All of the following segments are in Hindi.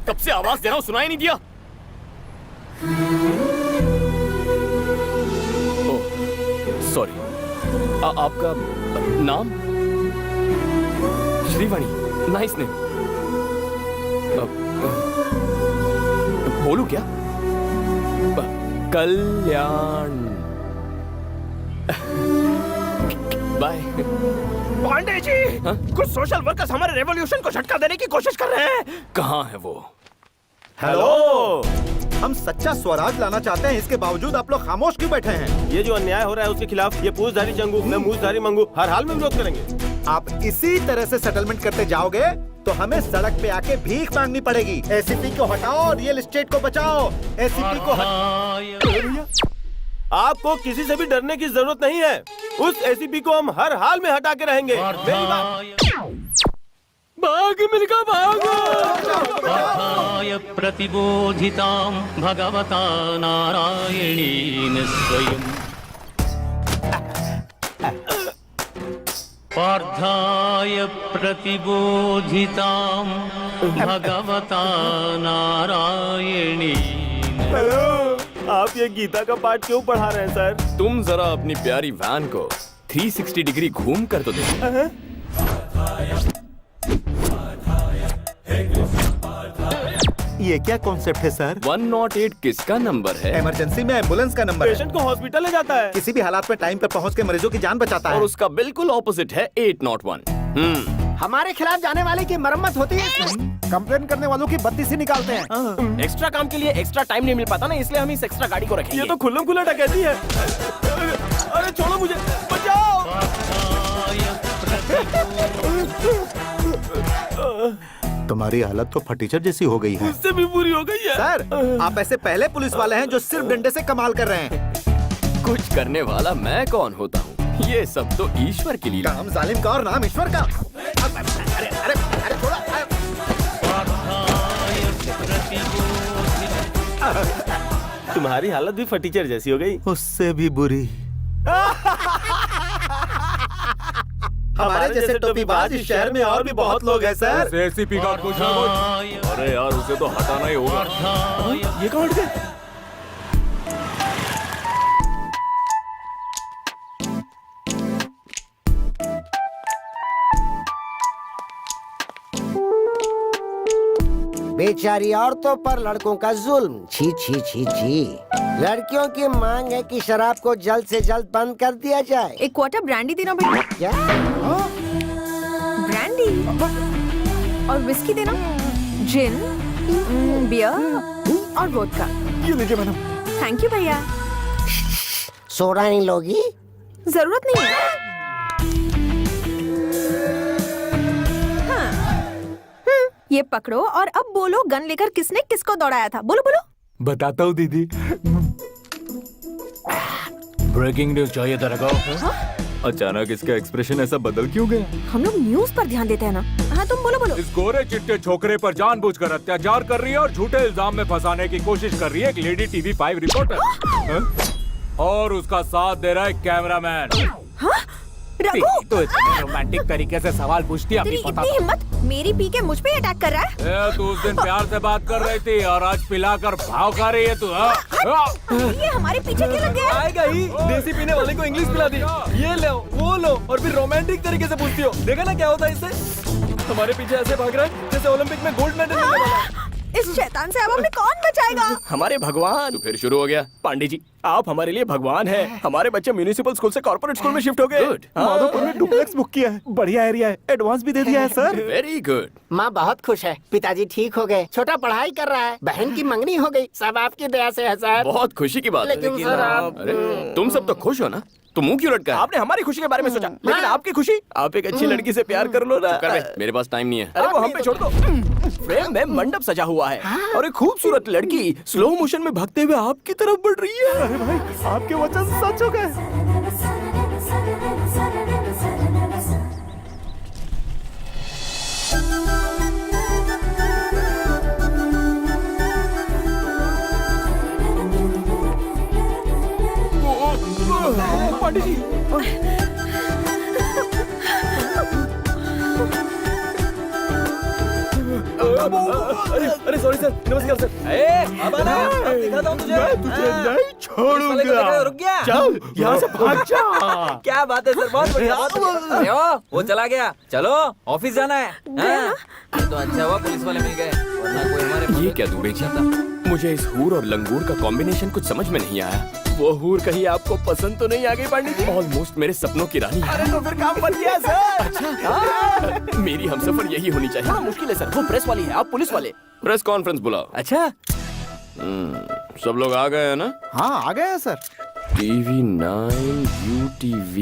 कब से आवाज दे रहा हूँ, सुनाई नहीं दिया? Oh, sorry. आपका नाम? Shrivani, nice name. बोलू क्या? कल्याण। बाय। पांडे जी, कुछ सोशल वर्कर्स हमारे रेवोल्यूशन को झटका देने की कोशिश कर रहे हैं। कहाँ है वो? हेलो, हम सच्चा स्वराज लाना चाहते हैं, इसके बावजूद आप लोग खामोश क्यों बैठे हैं? ये जो अन्याय हो रहा है उसके खिलाफ ये पूछधारी चंगू, मैं मूछधारी मंगू हर हाल में विरोध करेंगे। आप इसी तरह से सेटलमेंट करते जाओगे तो हमें सड़क पे आके भीख मांगनी पड़ेगी। एसीपी को हटाओ, रियल एस्टेट को बचाओ। एसीपी को आपको किसी से भी डरने की जरूरत नहीं है। उस एसीपी को हम हर हाल में हटा के रहेंगे। मेरी बात। भाग मिलकर भागो। प्रतिबोधितां भगवता नारायणेन स्वयं पार्थाय प्रतिबोधितां भगवता नारायणेन। हेलो, आप ये गीता का पाठ क्यों पढ़ा रहे हैं सर? तुम जरा अपनी प्यारी वैन को 360 डिग्री घूम कर तो देखो। ये क्या कॉन्सेप्ट है सर? 108 किसका नंबर है? इमरजेंसी में एम्बुलेंस का नंबर है। पेशेंट को हॉस्पिटल ले जाता है। किसी भी हालात में टाइम पे पहुंच के मरीजों की जान बचाता और है। उसका बिल्कुल ऑपोजिट है 801। हमारे खिलाफ जाने वाले की मरम्मत होती है। कंप्लेन करने वालों की बत्ती निकालते हैं। एक्स्ट्रा काम के लिए एक्स्ट्रा टाइम नहीं मिल पाता ना, इसलिए हम इस एक्स्ट्रा गाड़ी को रखेंगे। ये तो खुल्लम खुल्ला डकैती है। अरे छोड़ो मुझे, बचाओ। तुम्हारी हालत तो फटीचर जैसी हो गई है। उससे भी बुरी हो गई है। सर, आप ऐसे पहले पुलिस वाले हैं जो सिर्फ डंडे से कमाल कर रहे हैं। कुछ करने वाला मैं कौन होता हूँ? ये सब तो ईश्वर की लीला। काम जालिम का और नाम ईश्वर का। अरे अरे अरे थोड़ा। तुम्हारी हालत भी फटीचर जैसी हो गई। उससे भी बुरी। हमारे जैसे टोपीबाज इस शहर में और भी बहुत लोग हैं सर। एसीपी का कुछ ना कुछ। अरे यार, उसे तो हटाना ही होगा। ये कौन हट गए? बेचारी औरतों पर लड़कों का जुल्म। छी छी छी छी। लड़कियों की मांग है कि शराब को जल्द से जल्द बंद कर दिया जाए। एक क्वार्टर ब्रांडी देना बेटा। क्या? ब्रांडी और विस्की देना, जिन, बियर और वोडका। ये लीजिए मैडम। थैंक यू भैया। सोडा नहीं लोगी? जरूरत नहीं है। ये पकड़ो और अब बोलो, गन लेकर किसने किसको दौड़ाया था? बोलो बोलो। बताता हूँ दीदी। ब्रेकिंग न्यूज चाहिए तेरे को? अचानक इसका एक्सप्रेशन ऐसा बदल क्यों गया? हम लोग न्यूज पर ध्यान देते हैं ना। हाँ तुम बोलो बोलो। इस गोरे चिट्टे छोकरे पर जानबूझकर अत्याचार कर रही है और झूठे इल्जाम में फंसाने की कोशिश कर रही है एक लेडी टीवी 5 रिपोर्टर। और उसका साथ दे रहा है कैमरामैन। रघु, तो इतने रोमांटिक तरीके से सवाल पूछती है, तेरी अभी पता इतनी हिम्मत, मेरी पी के मुझ पे अटैक कर रहा है। तू उस दिन प्यार से बात कर रही थी और आज पिलाकर भाव खा रही है तू। ये हमारे पीछे क्यों लग गया? आएगा ही। देसी पीने वाले को इंग्लिश पिला दी। ये लो वो लो और फिर रोमांटिक तरीके से पूछती हो। देखा ना क्या होता है इससे? हमारे पीछे ऐसे भाग रहा है जैसे ओलंपिक में गोल्ड मेडल मिलने वाला है। इस शैतान से अब हमें कौन बचाएगा? हमारे भगवान। तो फिर शुरू हो गया। पांडे जी, आप हमारे लिए भगवान हैं। हमारे बच्चे म्यूनिसिपल स्कूल से कॉर्पोरेट स्कूल में शिफ्ट हो गए। माधोपुर में डुप्लेक्स बुक किया है। बढ़िया एरिया है। एडवांस भी दे दिया है सर। Very good. माँ बहुत खुश है। पिताजी ठीक हो गए। छोटा पढ़ाई कर रहा है। बहन की मंगनी हो गई। सब आपकी दया से है सर। बहुत खुशी की बात है। लेकिन सर आप अरे तुम सब तो खुश हो ना, तो मुंह क्यों लटका है? आपने हमारी खुशी के बारे में सोचा, लेकिन आपकी खुशी? आप एक अच्छी लड़की से प्यार कर लो ना। कर बे, मेरे पास टाइम नहीं है। अरे वो हम पे छोड़ दो। फ्रेम में मंडप सजा हुआ है और एक खूबसूरत लड़की स्लो मोशन में भागते हुए आपकी तरफ बढ़ रही है। अरे भाई, आपके वचन सच हो गए। पांडे जी, अरे सॉरी सर, नमस्कार सर। अब आना, अब दिखाता हूँ तुझे। तुझे नहीं पुलिस वाले को देख रहे हो, रुक गया। चल यहाँ से भाग जा। क्या बात है सर, बहुत बढ़िया। अरे वो चला गया। चलो ऑफिस जाना है। हाँ? तो अच्छा हुआ पुलिस वाले मिल गए, वरना कोई हमारे ये क्या दुबे जी? मुझे इस हूर और लंगूर का कॉम्बिनेशन कुछ समझ में नहीं आया। वो हूर कहीं आपको पसंद तो नहीं आ गई पांडे जी? ऑलमोस्ट मेरे सपनों की रानी है। अरे तो फिर काम बन गया सर। मेरी हमसफर यही होनी चाहिए। हाँ, मुश्किल है सर, वो प्रेस वाली है, आप पुलिस वाले। प्रेस कॉन्फ्रेंस बुलाओ। अच्छा, सब लोग आ गए हैं ना? हाँ आ गए सर। TV 9, UTV,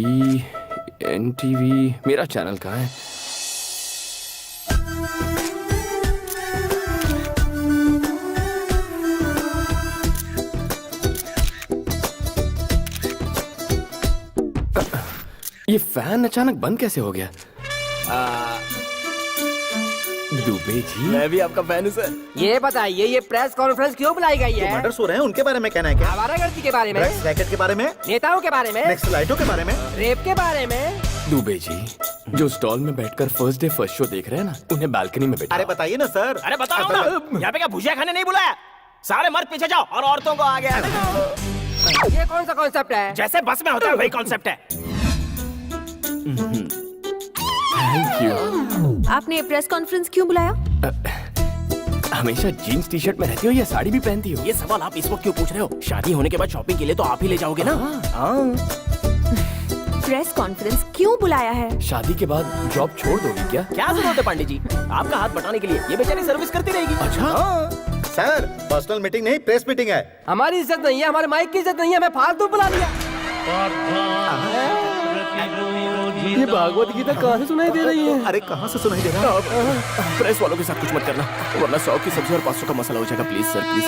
NTV, मेरा चैनल कहाँ है? ये फैन अचानक बंद कैसे हो गया? दुबे जी, मैं भी आपका फैन हूँ सर। ये बताइए ये प्रेस कॉन्फ्रेंस क्यों बुलाई गई है? मर्डर्स हो रहे हैं उनके बारे में कहना है क्या? आवारागर्दी के बारे में, ड्रग्स रैकेट के बारे में, नेताओं के बारे में, नेक्स्ट लाइटों के बारे में। रेप के बारे में। दुबे जी, जो स्टॉल में बैठकर फर्स्ट डे फर्स्ट शो देख रहे हैं ना, उन्हें बालकनी में बैठा। अरे बताइए ना सर। अरे बताओ ना, यहाँ पे क्या भुजिया खाने नहीं बुलाया? सारे मर्द पीछे जाओ और औरतों को आगे आने दो। ये कौन सा कॉन्सेप्ट है? जैसे बस में होता है वही कॉन्सेप्ट है। Thank you. आपने प्रेस कॉन्फ्रेंस क्यों बुलाया? हमेशा जीन्स टी शर्ट में रहती हो या साड़ी भी पहनती हो? ये सवाल आप इस वक्त क्यों पूछ रहे हो? शादी होने के बाद शॉपिंग के लिए तो आप ही ले जाओगे ना। प्रेस कॉन्फ्रेंस क्यों बुलाया है? शादी के बाद जॉब छोड़ दोगी क्या? क्या जरूरत है पांडे जी आपका हाथ बटाने के लिए? ये बेचारी सर्विस करती रहेगी। अच्छा। सर पर्सनल मीटिंग नहीं, प्रेस मीटिंग है। हमारी इज्जत नहीं है, हमारे माइक की इज्जत नहीं है, हमें फालतू बुला लिया। ये भागवत गीता कहाँ से सुनाई दे रही है? अरे कहाँ से सुनाई दे रहा है? प्रेस वालों के साथ कुछ मत करना, वरना 100 की सब्जी और 500 का मसाला हो जाएगा। Please sir, please.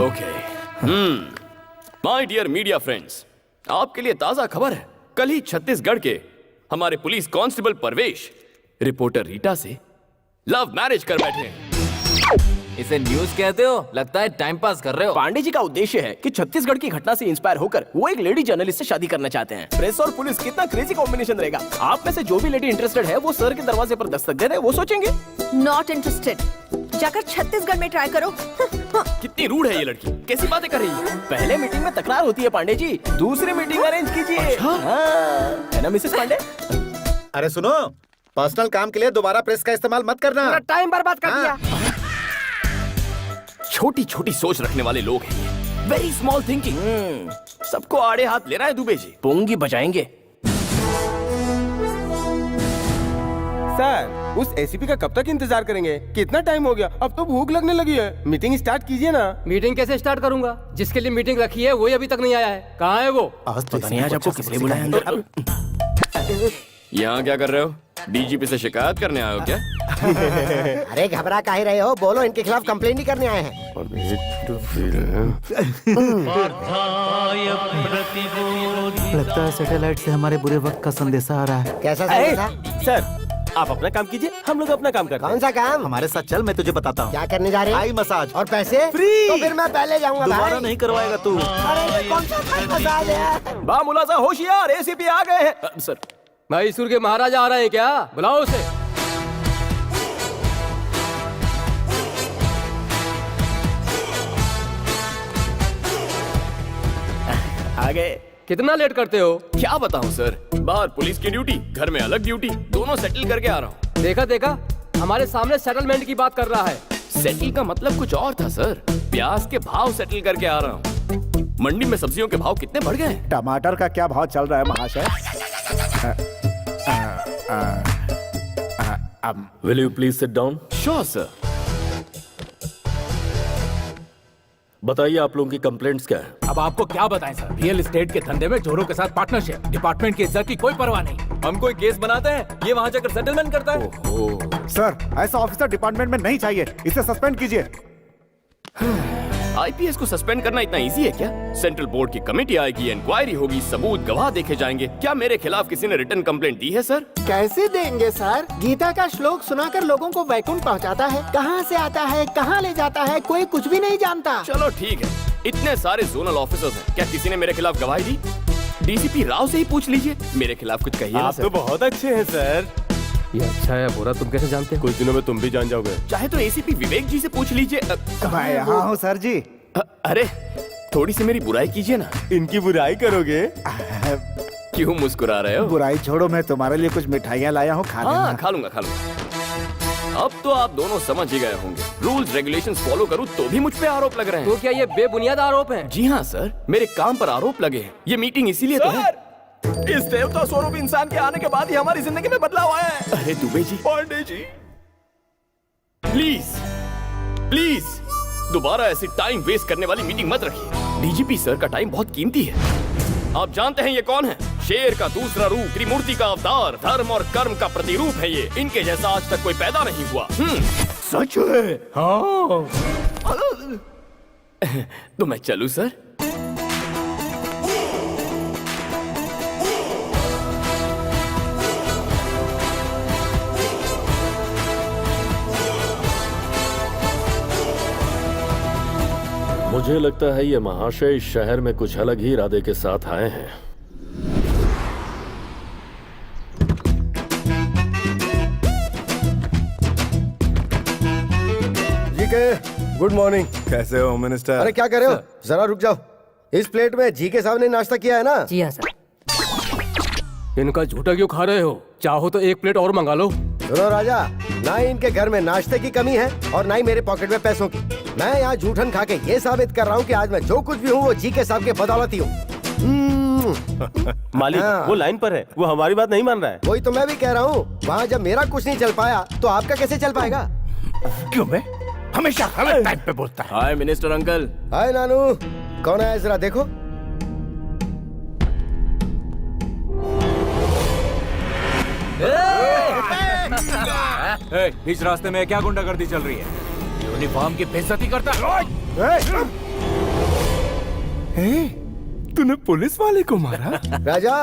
Okay. My dear media friends, आपके लिए ताजा खबर है। कल ही छत्तीसगढ़ के हमारे पुलिस कांस्टेबल परवेश रिपोर्टर रीटा से लव मैरिज कर बैठे हैं। इसे न्यूज कहते हो? लगता है टाइम पास कर रहे हो। पांडे जी का उद्देश्य है कि छत्तीसगढ़ की घटना से इंस्पायर होकर वो एक लेडी जर्नलिस्ट से शादी करना चाहते हैं। प्रेस और पुलिस, कितना क्रेजी कॉम्बिनेशन रहेगा। आप में से जो भी लेडी इंटरेस्टेड है वो सर के दरवाजे पर दस्तक दे रहे, वो सोचेंगे। Not interested. जाकर छत्तीसगढ़ में ट्राई करो। कितनी रूड है ये लड़की, कैसी बातें कर रही है? पहले मीटिंग में तकरार होती है पांडे जी, दूसरी मीटिंग अरेंज कीजिए। हाँ, है ना मिसेस पांडे? अरे सुनो, पर्सनल काम के लिए दोबारा प्रेस का इस्तेमाल मत करना। टाइम बर्बाद कर दिया। छोटी छोटी सोच रखने वाले लोग हैं ये। Very small thinking. सबको आड़े हाथ ले रहा है दुबे जी। पोंगी बजाएंगे। सर उस एसीपी का कब तक इंतजार करेंगे? कितना टाइम हो गया, अब तो भूख लगने लगी है। मीटिंग स्टार्ट कीजिए ना। मीटिंग कैसे स्टार्ट करूंगा? जिसके लिए मीटिंग रखी है वही अभी तक नहीं आया है। कहाँ है वो? पता नहीं आज आपको किस लिए बुलाया अंदर। यहाँ क्या कर रहे हो? डीजीपी से शिकायत करने आए हो क्या? अरे घबरा काहे रहे हो? बोलो, इनके खिलाफ कंप्लेंट ही करने आए हैं। पार्थाय प्रतिबोधि लगता है सैटेलाइट से हमारे बुरे वक्त का संदेशा आ रहा है। कैसा था? सर आप अपना काम कीजिए, हम लोग अपना काम करते हैं। कौन सा काम? हमारे साथ चल, मैं तुझे बताता हूँ। क्या करने जा रहे हैं? आई मसाज और पैसे फ्री। तो फिर मैं पहले जाऊंगा दोबारा भाई। नहीं करवाएगा तू। अरे ये कौन सा थाई मसाज है? बा मुलाजा होशियार, एसीपी आ गए हैं। सर मैसूर के महाराजा आ रहे हैं क्या? बुलाओ उसे। आ गए। कितना लेट करते हो? क्या बताऊं सर, बाहर पुलिस की ड्यूटी, घर में अलग ड्यूटी, दोनों सेटल करके आ रहा हूँ। देखा देखा, हमारे सामने सेटलमेंट की बात कर रहा है। सेटल का मतलब कुछ और था सर। प्याज के भाव सेटल करके आ रहा हूँ। मंडी में सब्जियों के भाव कितने बढ़ गए? टमाटर का क्या भाव चल रहा है महाशय? Will you please sit down? Sure sir. बताइए आप लोगों की कंप्लेंट्स क्या है? अब आपको क्या बताएं सर, रियल एस्टेट के धंधे में चोरों के साथ पार्टनरशिप, डिपार्टमेंट की इज्जत की कोई परवाह नहीं। हम कोई केस बनाते हैं, ये वहाँ जाकर सेटलमेंट करता है। सर ऐसा ऑफिसर डिपार्टमेंट में नहीं चाहिए, इसे सस्पेंड कीजिए। आईपीएस को सस्पेंड करना इतना इजी है क्या? सेंट्रल बोर्ड की कमेटी आएगी, इंक्वायरी होगी, सबूत गवाह देखे जाएंगे। क्या मेरे खिलाफ किसी ने रिटर्न कंप्लेंट दी है सर? कैसे देंगे सर? गीता का श्लोक सुनाकर लोगों को वैकुंठ पहुंचाता है। कहां से आता है, कहां ले जाता है, कोई कुछ भी नहीं जानता। चलो ठीक है, इतने सारे जोनल ऑफिसर्स हैं, क्या किसी ने मेरे खिलाफ गवाही दी? डीसीपी राव से ही पूछ लीजिए, मेरे खिलाफ कुछ कहिए ना आप सर। तो बहुत अच्छे हैं सर। ये अच्छा है बुरा तुम कैसे जानते हो? कुछ दिनों में तुम भी जान जाओगे। चाहे तो एसीपी विवेक जी से पूछ लीजिए। कहाँ है वो? हाँ हूँ सर जी। अरे थोड़ी सी मेरी बुराई कीजिए ना। इनकी बुराई करोगे? क्यों मुस्कुरा रहे हो? बुराई छोड़ो, मैं तुम्हारे लिए कुछ मिठाइयाँ लाया हूँ, खा हाँ लेना। खा लूंगा खा लूंगा। अब तो आप दोनों समझ ही गए होंगे, रूल्स रेगुलेशंस फॉलो करूं तो भी मुझ पे आरोप लग रहे हैं। तो क्या ये बेबुनियाद आरोप है? जी हाँ सर, मेरे काम पर आरोप लगे हैं। ये मीटिंग इसीलिए तो है। इस देवता स्वरूप इंसान के आने के बाद ही हमारी जिंदगी में बदलाव आया है। अरे दुबे जी, पांडे जी, प्लीज प्लीज दोबारा ऐसी टाइम वेस्ट करने वाली मीटिंग मत रखिए। डीजीपी सर का टाइम बहुत कीमती है। आप जानते हैं ये कौन है? शेर का दूसरा रूप, त्रिमूर्ति का अवतार, धर्म और कर्म का प्रतिरूप है ये। इनके जैसा आज तक कोई पैदा नहीं हुआ। सच है? हाँ। तो मैं चलूं सर? मुझे लगता है ये महाशय इस शहर में कुछ अलग ही इरादे के साथ आए हैं। जी के गुड मॉर्निंग। कैसे हो मिनिस्टर? अरे क्या कर रहे हो? जरा रुक जाओ। इस प्लेट में जी के साहब ने नाश्ता किया है ना? जी हाँ सर। इनका झूठा क्यों खा रहे हो? चाहो तो एक प्लेट और मंगा लो। सुनो राजा, ना ही इनके घर में नाश्ते की कमी है और ना ही मेरे पॉकेट में पैसों की। मैं यहाँ झूठन खा के ये साबित कर रहा हूँ कि आज मैं जो कुछ भी हूँ वो जी के साहब के बदौलती हूँ। मालिक हाँ। वो लाइन पर है, वो हमारी बात नहीं मान रहा है। वही तो मैं भी कह रहा हूँ, वहाँ जब मेरा कुछ नहीं चल पाया तो आपका कैसे चल पाएगा? क्यों मैं हमेशा गलत टाइम पे बोलता है। हाय मिनिस्टर अंकल। हाय नानू, कौन है जरा देखो। इस रास्ते में क्या गुंडागर्दी चल रही है? यूनिफॉर्म की बेइज्जती करता है। तूने पुलिस वाले को मारा? राजा,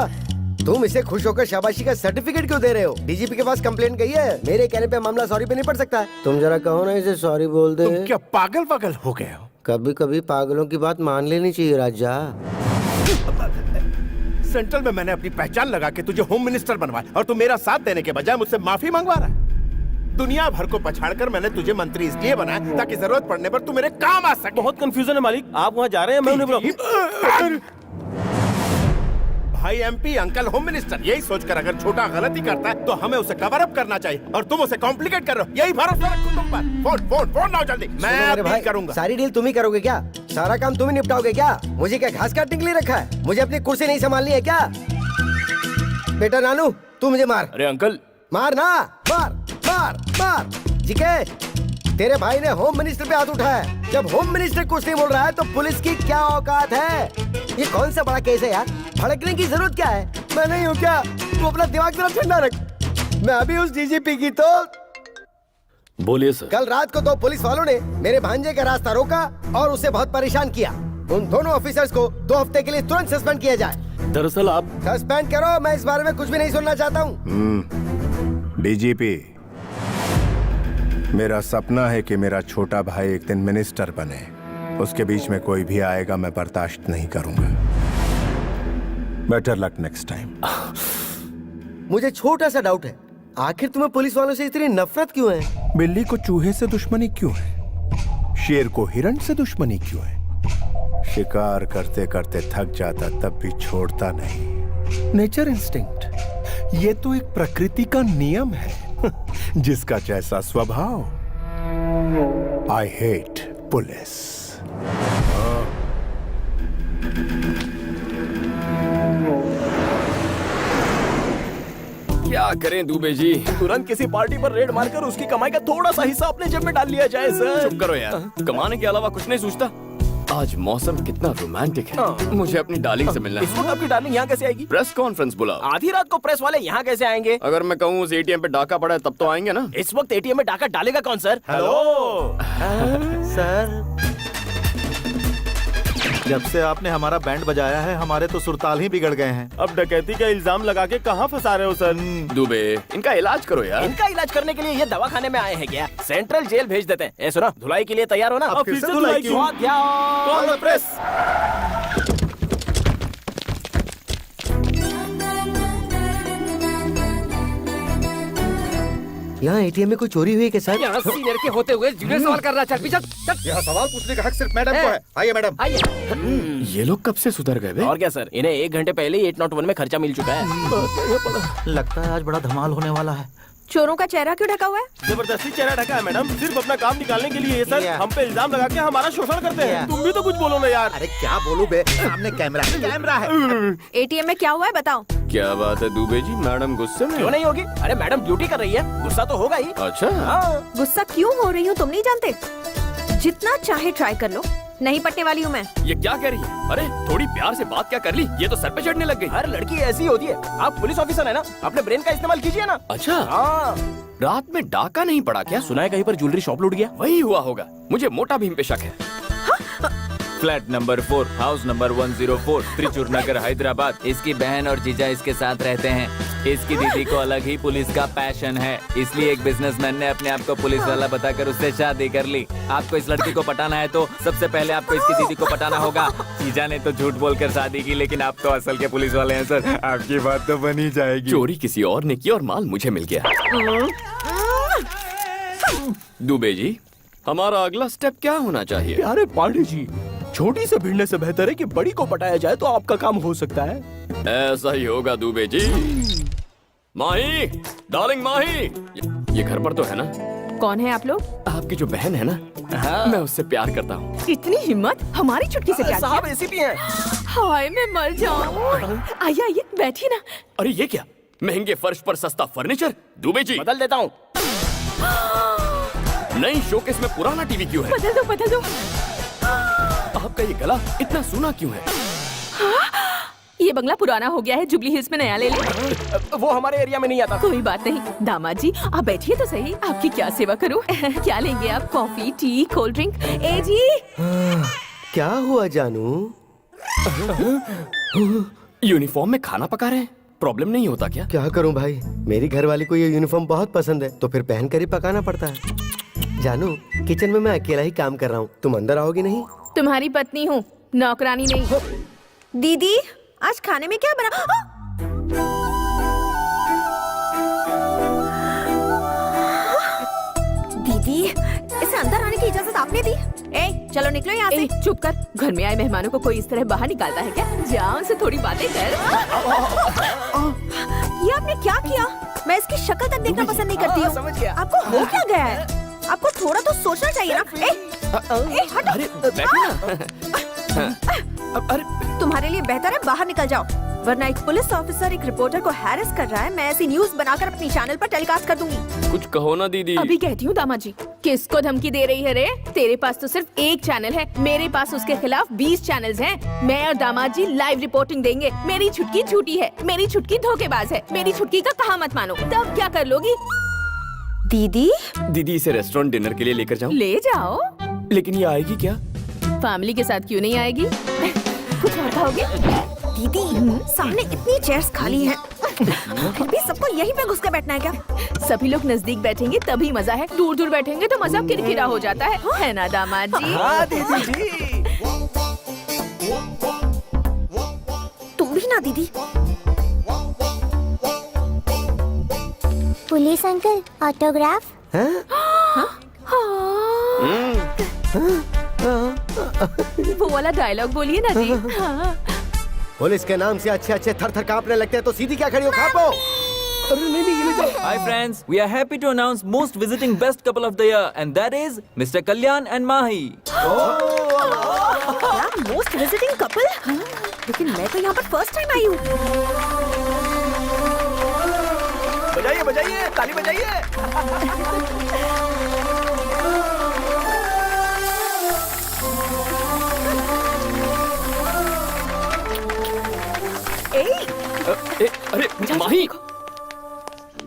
तुम इसे खुश होकर शाबाशी का सर्टिफिकेट क्यों दे रहे हो? डीजीपी के पास कंप्लेंट गई है, मेरे कहने पे मामला सॉरी पे नहीं पड़ सकता है। तुम जरा कहो ना इसे सॉरी बोल दे। तुम क्या पागल पागल हो गए हो? कभी कभी पागलों की बात मान लेनी चाहिए राजा। सेंट्रल में मैंने अपनी पहचान लगा के तुझे होम मिनिस्टर बनवाया और तू मेरा साथ देने के बजाय मुझसे माफी मंगवा रहा है। दुनिया भर को पछाड़कर मैंने तुझे मंत्री इसलिए बनाया ताकि जरूरत पड़ने पर तू मेरे काम आ सके। बहुत कंफ्यूजन है मालिक, आप वहाँ जा रहे हैं, मैं उन्हें बुलाऊं। भाई एमपी अंकल होम मिनिस्टर, यही सोचकर अगर छोटा गलती करता है तो हमें उसे कवर अप करना चाहिए और तुम उसे कॉम्प्लिकेट कर रहे हो। यही भरोसा रखो तुम पर। फोन फोन फोन लाओ जल्दी, मैं मेरे अब भाई डील करूंगा। सारी डील तुम ही करोगे क्या? सारा काम तुम ही निपटाओगे क्या? मुझे क्या घास काटने के लिए रखा है? मुझे अपनी कुर्सी नहीं संभालनी है क्या? बेटा नानू, तू मुझे मार। अरे अंकल, मार ना, मार मार मार। जीके, तेरे भाई ने होम मिनिस्टर पे हाथ उठाया है। जब होम मिनिस्टर कुछ नहीं बोल रहा है तो पुलिस की क्या औकात है? ये कौन सा बड़ा केस है यार? भड़कने की जरूरत क्या है? मैं नहीं हूँ क्या? तू अपना दिमाग जरा ठंडा रख। मैं अभी उस डीजीपी की तो बोलिए सर। कल रात को दो पुलिस वालों ने मेरे भांजे का रास्ता रोका और उसे बहुत परेशान किया। उन दोनों ऑफिसर्स को 2 हफ्ते के लिए तुरंत सस्पेंड किया जाए। दरअसल आप सस्पेंड करो, मैं इस बारे में कुछ भी नहीं सुनना चाहता हूँ। डीजीपी, मेरा सपना है कि मेरा छोटा भाई एक दिन मिनिस्टर बने। उसके बीच में कोई भी आएगा मैं बर्दाश्त नहीं करूंगा। Better luck next time. मुझे छोटा सा डाउट है, आखिर तुम्हें पुलिस वालों से इतनी नफरत क्यों है? बिल्ली को चूहे से दुश्मनी क्यों है? शेर को हिरण से दुश्मनी क्यों है? शिकार करते करते थक जाता तब भी छोड़ता नहीं। नेचर इंस्टिंक्ट, ये तो एक प्रकृति का नियम है। जिसका जैसा स्वभाव। I hate police. क्या करें दुबे जी? तुरंत किसी पार्टी पर रेड मारकर उसकी कमाई का थोड़ा सा हिस्सा अपने जेब में डाल लिया जाए सर। चुप करो यार, कमाने के अलावा कुछ नहीं सोचता। आज मौसम कितना रोमांटिक है। मुझे अपनी डार्लिंग से मिलना इस है। वक्त आपकी डार्लिंग यहाँ कैसे आएगी? प्रेस कॉन्फ्रेंस बुलाओ। आधी रात को प्रेस वाले यहाँ कैसे आएंगे? अगर मैं कहूँ उस एटीएम पे डाका पड़ा है तब तो आएंगे ना। इस वक्त एटीएम में डाका डालेगा कौन सर? हेलो सर, जब से आपने हमारा बैंड बजाया है हमारे तो सुरताल ही बिगड़ गए हैं। अब डकैती का इल्जाम लगा के कहाँ फंसा रहे हो सर? दुबे, इनका इलाज करो यार। इनका इलाज करने के लिए ये दवाखाने में आए हैं क्या? सेंट्रल जेल भेज देते हैं। ए सुनो, धुलाई के लिए तैयार हो ना? अब फिर से धुलाई क्यों? Call the press. यहाँ एटीएम में कोई चोरी हुई है क्या सर? यहाँ सीनियर के होते हुए जूनियर सवाल कर रहा है। चल पीछे चल। यह सवाल पूछने का हक सिर्फ मैडम को है। आइए मैडम। आइए। ये लोग कब से सुधर गए बे? और क्या सर, इन्हें 1 घंटे पहले ही 801 में खर्चा मिल चुका है। लगता है आज बड़ा धमाल होने वाला है। चोरों का चेहरा क्यों ढका हुआ है? जबरदस्ती चेहरा ढका है मैडम, सिर्फ अपना काम निकालने के लिए। ये सर हम पे इल्जाम लगा के हमारा शोषण करते हैं। तुम भी तो कुछ बोलो ना यार। अरे क्या बोलूं बे, सामने कैमरा है। एटीएम में क्या हुआ है बताओ। क्या बात है दुबे जी, मैडम गुस्से में? क्यों नहीं होगी? अरे मैडम ड्यूटी कर रही है, गुस्सा तो होगा ही। अच्छा। हाँ। गुस्सा क्यों हो रही हूँ तुम नहीं जानते? जितना चाहे ट्राई कर लो, नहीं पटने वाली हूँ मैं। ये क्या कह रही है? अरे थोड़ी प्यार से बात क्या कर ली, ये तो सर पे चढ़ने लग गई। हर लड़की ऐसी होती है। आप पुलिस ऑफिसर है ना, अपने ब्रेन का इस्तेमाल कीजिए ना। अच्छा, हाँ। रात में डाका नहीं पड़ा क्या? सुना है कहीं पर ज्वेलरी शॉप लूट गया। वही हुआ होगा, मुझे मोटा भीम पे शक है। Flat number 4 house number 104 Trichur Nagar Hyderabad. इसकी बहन और जीजा इसके साथ रहते हैं। इसकी दीदी को अलग ही पुलिस का पैशन है, इसलिए एक बिजनेसमैन ने अपने आप को पुलिस वाला बताकर उससे शादी कर ली। आपको इस लड़की को पटाना है तो सबसे पहले आपको इसकी दीदी को पटाना होगा। जीजा ने तो झूठ बोलकर शादी की, लेकिन आप तो असल के पुलिस वाले हैं सर, आपकी बात तो बनी जाएगी। चोरी किसी और ने की और माल मुझे मिल गया। दुबे जी, हमारा अगला स्टेप क्या होना चाहिए? प्यारे पांडे जी, छोटी से भिड़ने से बेहतर है कि बड़ी को पटाया जाए तो आपका काम हो सकता है। ऐसा ही होगा दुबे जी। माही, डार्लिंग माही, ये घर पर तो है ना? कौन है आप लोग? आपकी जो बहन है ना, मैं उससे प्यार करता हूँ। इतनी हिम्मत हमारी चुटकी से क्या? साहब एसीपी हैं। हाय मैं मर जाऊँ। आइए आइए बैठिए ना। अरे ये क्या, महंगे फर्श पर सस्ता फर्नीचर? दुबे जी बदल देता हूँ। नई शोकेस में पुराना टीवी क्यों है? बदल दो बदल दो। आपका ये गला इतना सूना क्यों है? ये बंगला पुराना हो गया है, जुबली हिल्स में नया ले ले। वो हमारे एरिया में नहीं आता। कोई बात नहीं दामाद जी, आप बैठिए तो सही। आपकी क्या सेवा करूं? क्या लेंगे आप? Coffee, tea, cold drink? ए जी क्या हुआ जानू? यूनिफॉर्म में खाना पका रहे हैं, प्रॉब्लम नहीं होता क्या? क्या करूं भाई, मेरी घरवाली को ये यूनिफॉर्म बहुत पसंद है तो फिर पहन कर ही पकाना पड़ता है। जानू, किचन में मैं अकेला ही काम कर रहा हूँ, तुम अंदर आओगी नहीं? तुम्हारी पत्नी हूँ, नौकरानी नहीं। दीदी आज खाने में क्या बना? दीदी इसे अंदर आने की इजाजत आपने दी? ए चलो निकलो यहाँ से। चुप कर, घर में आए मेहमानों को कोई इस तरह बाहर निकालता है क्या? जाओ उनसे थोड़ी बातें कर। ये आपने क्या किया? मैं इसकी शक्ल तक देखना पसंद नहीं करती हूँ। समझ गया। आपको हो क्या गया है? आपको थोड़ा तो सोचना चाहिए ना। ए हटो। अरे बैठो ना। अरे तुम्हारे लिए बेहतर है बाहर निकल जाओ, वरना एक पुलिस ऑफिसर एक रिपोर्टर को हैरेस कर रहा है। मैं ऐसी न्यूज बनाकर अपनी चैनल पर टेलीकास्ट कर दूंगी। कुछ कहो ना दीदी। अभी कहती हूँ दामाद जी। किसको धमकी दे रही है रे? तेरे पास तो सिर्फ एक चैनल है, मेरे पास उसके खिलाफ 20 चैनल्स हैं। मैं और दामाद जी लाइव रिपोर्टिंग देंगे। मेरी छुटकी झूठी है, मेरी छुटकी धोखेबाज है, मेरी छुटकी का कहा मत मानो। तब क्या कर लोगी? दीदी दीदी इसे रेस्टोरेंट डिनर के लिए लेकर जाऊं? ले जाओ। लेकिन ये आएगी क्या? फैमिली के साथ क्यों नहीं आएगी? कुछ और खाओगे? दीदी सामने इतनी चेयर्स खाली हैं। फिर भी सबको यहीं पे घुस के बैठना है क्या? सभी लोग नजदीक बैठेंगे तभी मजा है, दूर दूर बैठेंगे तो मजा किरकिरा हो जाता है ना दामाद जी? हाँ दीदी जी। तुम भी ना दीदी। Police uncle autograph. वो वाला डायलॉग बोलिए ना जी। हाँ। पुलिस के नाम से अच्छे अच्छे थर थर कांपने लगते हैं तो सीधी क्या खड़ी हो? खापो। Hi friends, we are happy to announce most visiting best couple of the year and that is Mr. Kalyan and Mahi. क्या मोस्ट विजिटिंग कपल? लेकिन मैं तो यहाँ पर फर्स्ट टाइम आई हूँ। बजाइए बजाइए, ताली बजाइए। अरे माही,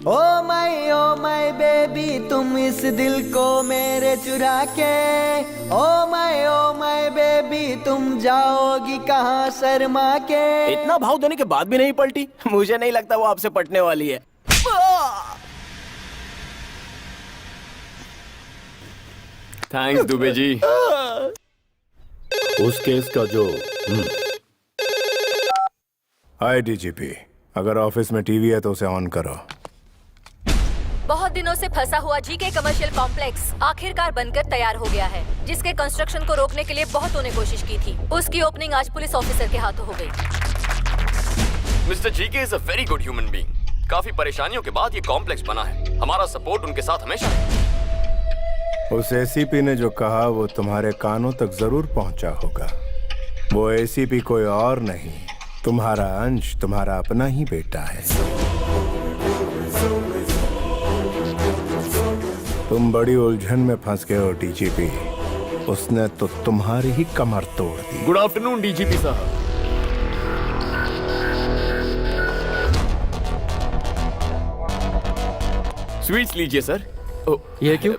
ओ माय बेबी तुम इस दिल को मेरे चुरा के। ओ माय बेबी तुम जाओगी कहाँ शर्मा के। इतना भाव देने के बाद भी नहीं पलटी? मुझे नहीं लगता वो आपसे पटने वाली है। थैंक्स दुबे जी। उस केस का जो हाय डीजीपी, अगर ऑफिस में टीवी है तो उसे ऑन करो। बहुत बहुत दिनों से फंसा हुआ जीके कमर्शियल कॉम्प्लेक्स आखिरकार बनकर तैयार हो गया है, जिसके कंस्ट्रक्शन को रोकने के लिए बहुतों ने कोशिश की थी। उसकी ओपनिंग आज पुलिस ऑफिसर के हाथों हो गई। Mister GK is a very good human being. काफी परेशानियों के बाद ये कॉम्प्लेक्स बना है। हमारा सपोर्ट उनके साथ हमेशा है। उस एसीपी ने जो कहा वो तुम्हारे कानों तक जरूर पहुंचा होगा। वो एसीपी कोई और नहीं, तुम्हारा अंश, तुम्हारा अपना ही बेटा है। तुम बड़ी उलझन में फंस गए हो डीजीपी। उसने तो तुम्हारी ही कमर तोड़ दी। गुड आफ्टरनून डीजीपी साहब। स्वीट्स लीजिए सर। ये क्यों?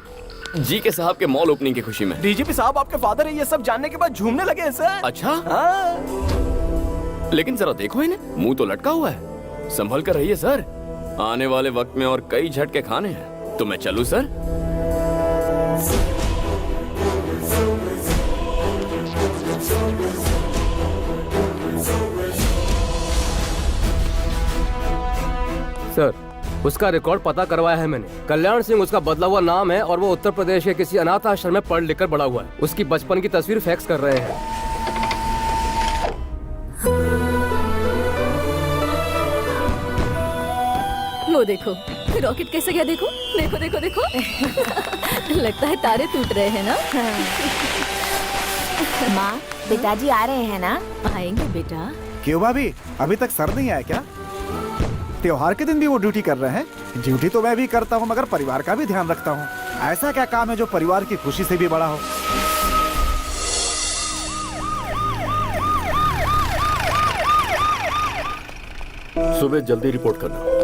जीके साहब के मॉल ओपनिंग की खुशी में। डीजीपी साहब आपके फादर है, ये सब जानने के बाद झूमने लगे हैं सर। अच्छा, हाँ। लेकिन जरा देखो इन्हें, मुंह तो लटका हुआ है। संभल कर रहिए सर, आने वाले वक्त में और कई झटके खाने हैं। तो मैं चलूं सर? सर, उसका रिकॉर्ड पता करवाया है मैंने। कल्याण सिंह उसका बदला हुआ नाम है और वो उत्तर प्रदेश के किसी अनाथ आश्रम में पढ़ लिख कर बड़ा हुआ है। उसकी बचपन की तस्वीर फैक्स कर रहे हैं। वो देखो, रॉकेट कैसे गया, देखो देखो देखो देखो। लगता है तारे टूट रहे हैं ना। माँ, पिताजी आ रहे हैं ना? आएंगे बेटा। क्यों भाभी, अभी तक सर नहीं आया क्या? त्योहार के दिन भी वो ड्यूटी कर रहे हैं। ड्यूटी तो मैं भी करता हूँ, मगर परिवार का भी ध्यान रखता हूँ। ऐसा क्या काम है जो परिवार की खुशी से भी बड़ा हो? सुबह जल्दी रिपोर्ट करना।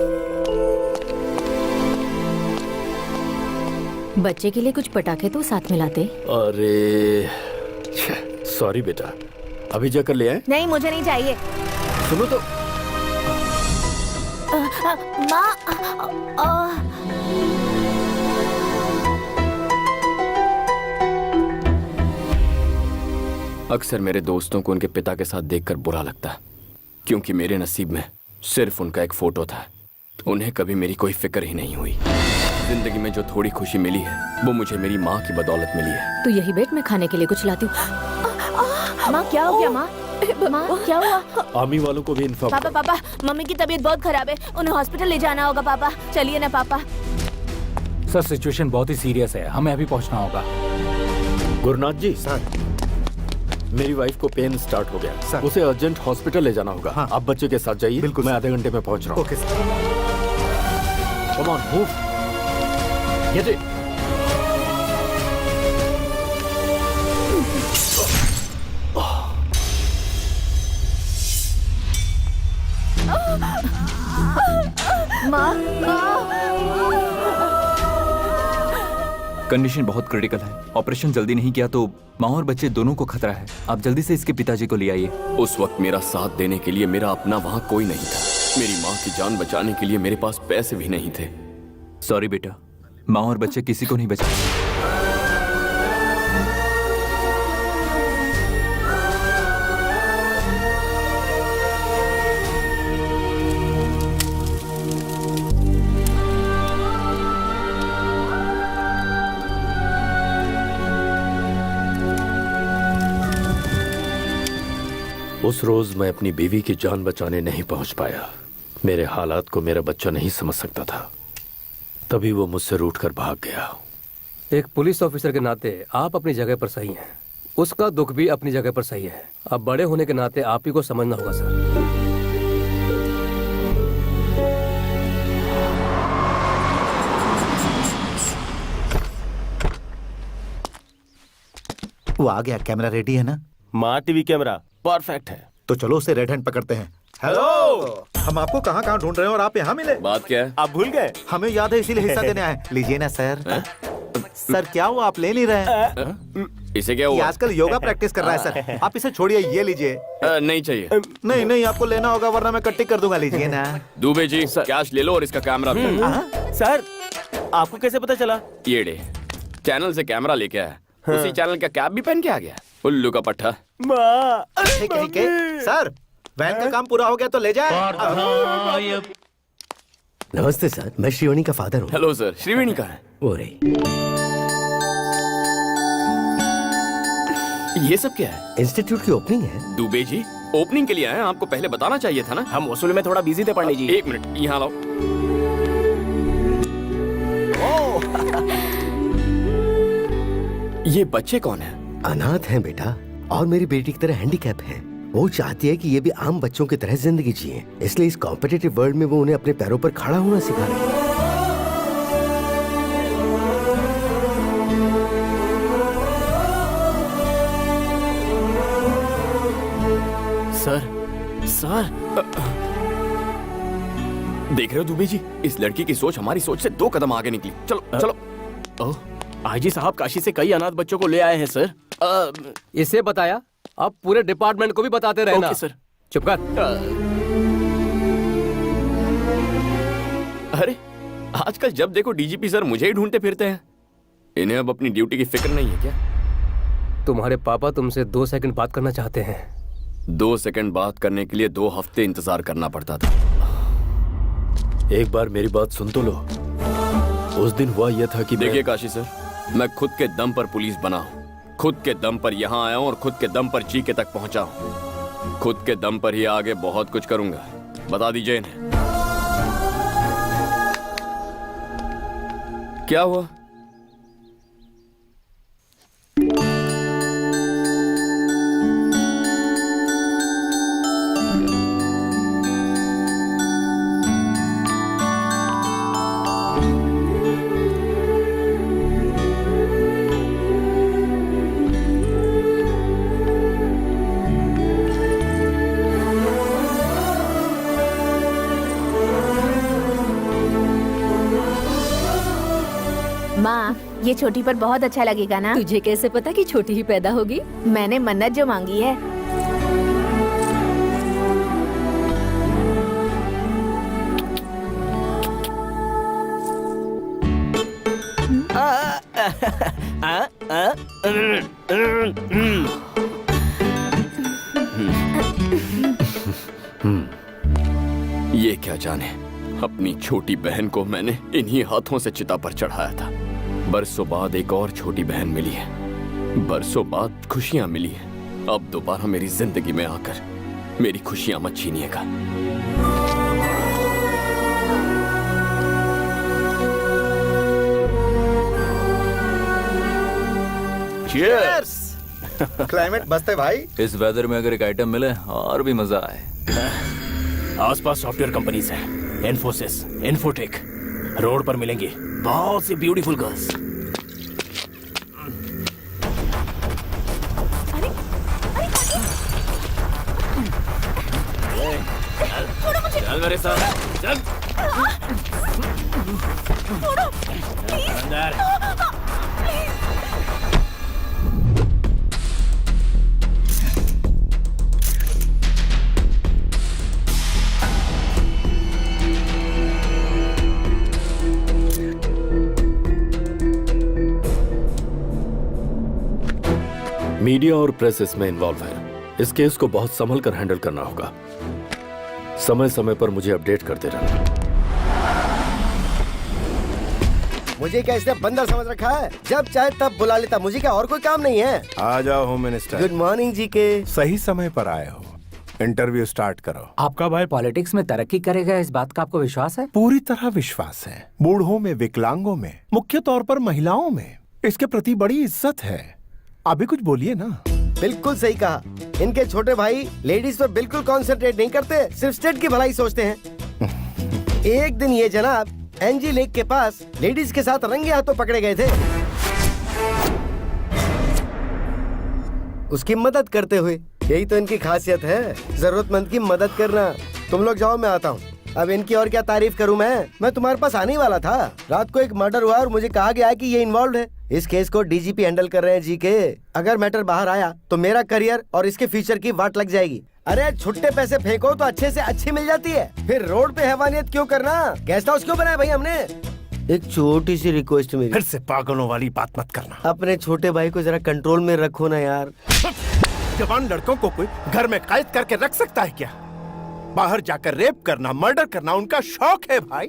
बच्चे के लिए कुछ पटाखे तो साथ में लाते। अरे सॉरी बेटा, अभी जाकर ले आए। नहीं, मुझे नहीं चाहिए। सुनो तो। माँ, अक्सर मेरे दोस्तों को उनके पिता के साथ देखकर बुरा लगता है, क्योंकि मेरे नसीब में सिर्फ उनका एक फोटो था। उन्हें कभी मेरी कोई फिक्र ही नहीं हुई। जिंदगी में जो थोड़ी खुशी मिली है वो मुझे मेरी माँ की बदौलत मिली है। तो यही बैठ, मैं खाने के लिए कुछ लाती हूँ। माँ क्या हो गया? माँ, माँ क्या हुआ? आर्मी वालों को भी इन्फॉर्म पापा पापा, मम्मी की तबीयत बहुत खराब है, उन्हें हॉस्पिटल ले जाना होगा। पापा चलिए ना पापा। सर, सिचुएशन बहुत ही सीरियस है, हमें अभी पहुंचना होगा। गुरुनाथ जी सर, मेरी वाइफ को पेन स्टार्ट हो गया सर। उसे अर्जेंट हॉस्पिटल ले जाना होगा। हाँ। आप बच्चे के साथ जाइए। बिल्कुल, मैं आधे घंटे में पहुंच रहा हूँ। Okay sir. Come on, move. Get it. माँ, कंडीशन बहुत क्रिटिकल है। ऑपरेशन जल्दी नहीं किया तो माँ और बच्चे दोनों को खतरा है। आप जल्दी से इसके पिताजी को ले आइए। उस वक्त मेरा साथ देने के लिए मेरा अपना वहाँ कोई नहीं था। मेरी माँ की जान बचाने के लिए मेरे पास पैसे भी नहीं थे। सॉरी बेटा, माँ और बच्चे किसी को नहीं बचा। उस रोज मैं अपनी बीवी की जान बचाने नहीं पहुंच पाया। मेरे हालात को मेरा बच्चा नहीं समझ सकता था, तभी वो मुझसे रूठकर भाग गया। एक पुलिस ऑफिसर के नाते आप अपनी जगह पर सही हैं। उसका दुख भी अपनी जगह पर सही है। अब बड़े होने के नाते आप ही को समझना होगा सर। वो आ गया। कैमरा रेडी है ना? माँ टीवी कैमरा परफेक्ट है। तो चलो उसे रेड हैंड पकड़ते हैं। हेलो, हम आपको कहाँ कहाँ ढूंढ रहे हैं और आप यहाँ मिले। बात क्या है? आप भूल गए? हमें याद है, इसीलिए हिस्सा देने आए। लीजिए ना सर। सर क्या हुआ, आप ले नहीं रहे? इसे क्या ये हुआ? आजकल योगा प्रैक्टिस कर रहा है सर। आप इसे छोड़िए, ये लीजिए। नहीं चाहिए। नहीं नहीं, आपको लेना होगा वरना मैं कट्टी कर दूंगा। लीजिए ना। दुबे जी, कैश ले लो और इसका कैमरा भी। सर, आपको कैसे पता चला? ये डे चैनल से कैमरा लेके आया। उसी चैनल का कैप भी पहन के आ गया। उल्लू का पट्टा। ठीक है ठीक है। सर, वैन का काम पूरा हो गया तो ले जाए। नमस्ते सर, मैं श्रीवाणी का फादर हूँ। हेलो सर, श्रीवेणी कहाँ है? वो रही। ये सब क्या है? इंस्टीट्यूट की ओपनिंग है। दुबे जी, ओपनिंग के लिए आए हैं, आपको पहले बताना चाहिए था ना। हम वसूल में थोड़ा बिजी थे पंडित जी। एक मिनट, यहाँ लाओ। ये बच्चे कौन है? अनाथ हैं बेटा, और मेरी बेटी की तरह हैंडीकैप हैं। वो चाहती है कि ये भी आम बच्चों की तरह जिंदगी जिए, इसलिए इस कॉम्पिटिटिव वर्ल्ड में वो उन्हें अपने पैरों पर खड़ा होना सिखा रही है। सर देख रहे हो दुबे जी, इस लड़की की सोच हमारी सोच से 2 कदम आगे निकली। चलो चलो। ओह, आईजी साहब काशी से कई अनाथ बच्चों को ले आए हैं सर। इसे बताया, अब पूरे डिपार्टमेंट को भी बताते रहना। Okay sir. चुप कर। अरे आजकल जब देखो डीजीपी सर मुझे ही ढूंढते फिरते हैं। इन्हें अब अपनी ड्यूटी की फिक्र नहीं है क्या? तुम्हारे पापा तुमसे 2 सेकंड बात करना चाहते हैं। 2 सेकंड बात करने के लिए 2 हफ्ते इंतजार करना पड़ता था। एक बार मेरी बात सुन तो लो। उस दिन हुआ यह था कि देखिए काशी सर, मैं खुद के दम पर पुलिस बना हूँ, खुद के दम पर यहाँ आया हूँ और खुद के दम पर जीके तक पहुंचा हूँ। खुद के दम पर ही आगे बहुत कुछ करूंगा। बता दीजिए इन्हें। क्या हुआ? माँ, ये छोटी पर बहुत अच्छा लगेगा ना? तुझे कैसे पता कि छोटी ही पैदा होगी? मैंने मन्नत जो मांगी है। ये क्या जाने, अपनी छोटी बहन को मैंने इन्हीं हाथों से चिता पर चढ़ाया था। बरसों बाद एक और छोटी बहन मिली है, बरसों बाद खुशियां मिली है। अब दोबारा मेरी जिंदगी में आकर मेरी खुशियां मत छीनिएगा। चीयर्स। क्लाइमेट मस्त है भाई। इस वेदर में अगर एक आइटम मिले और भी मजा आए। आसपास सॉफ्टवेयर कंपनीज हैं, इन्फोसिस, इन्फोटेक। रोड पर मिलेंगी बहुत सी ब्यूटीफुल गर्ल्स। चल मेरे साथ, चल। अंदर। मीडिया और प्रेस इसमें इन्वॉल्व है। इस केस को बहुत संभल कर हैंडल करना होगा। समय समय पर मुझे अपडेट करते रहना। मुझे क्या इसने बंदर समझ रखा है? जब चाहे तब बुला लेता, मुझे क्या और कोई काम नहीं है? आ जाओ होम मिनिस्टर। गुड मॉर्निंग जी के। सही समय पर आए हो। इंटरव्यू स्टार्ट करो। आपका भाई पॉलिटिक्स में तरक्की करेगा, इस बात का आपको विश्वास है? पूरी तरह विश्वास है। बूढ़ों में, विकलांगों में, मुख्य तौर पर महिलाओं में इसके प्रति बड़ी इज्जत है। अभी कुछ बोलिए ना। बिल्कुल सही कहा। इनके छोटे भाई लेडीज पर बिल्कुल कॉन्सेंट्रेट नहीं करते, सिर्फ स्टेट की भलाई सोचते हैं। एक दिन ये जनाब एनजी लेक के पास लेडीज के साथ रंगे हाथों पकड़े गए थे, उसकी मदद करते हुए। यही तो इनकी खासियत है, जरूरतमंद की मदद करना। तुम लोग जाओ, मैं आता हूँ। अब इनकी और क्या तारीफ करूं मैं तुम्हारे पास आने वाला था। रात को एक मर्डर हुआ और मुझे कहा गया कि ये इन्वॉल्व है। इस केस को डीजीपी हैंडल कर रहे हैं जी के। अगर मैटर बाहर आया तो मेरा करियर और इसके फ्यूचर की वाट लग जाएगी। अरे छुट्टे पैसे फेंको तो अच्छे से अच्छी मिल जाती है, फिर रोड पे हैवानियत क्यों करना? गेस्ट हाउस क्यों बनाया भाई हमने? एक छोटी सी रिक्वेस्ट मेरी, फिर से पागलों वाली बात मत करना। अपने छोटे भाई को जरा कंट्रोल में रखो ना यार। जवान लड़कों को कोई घर में कैद करके रख सकता है क्या? बाहर जाकर रेप करना, मर्डर करना उनका शौक है भाई।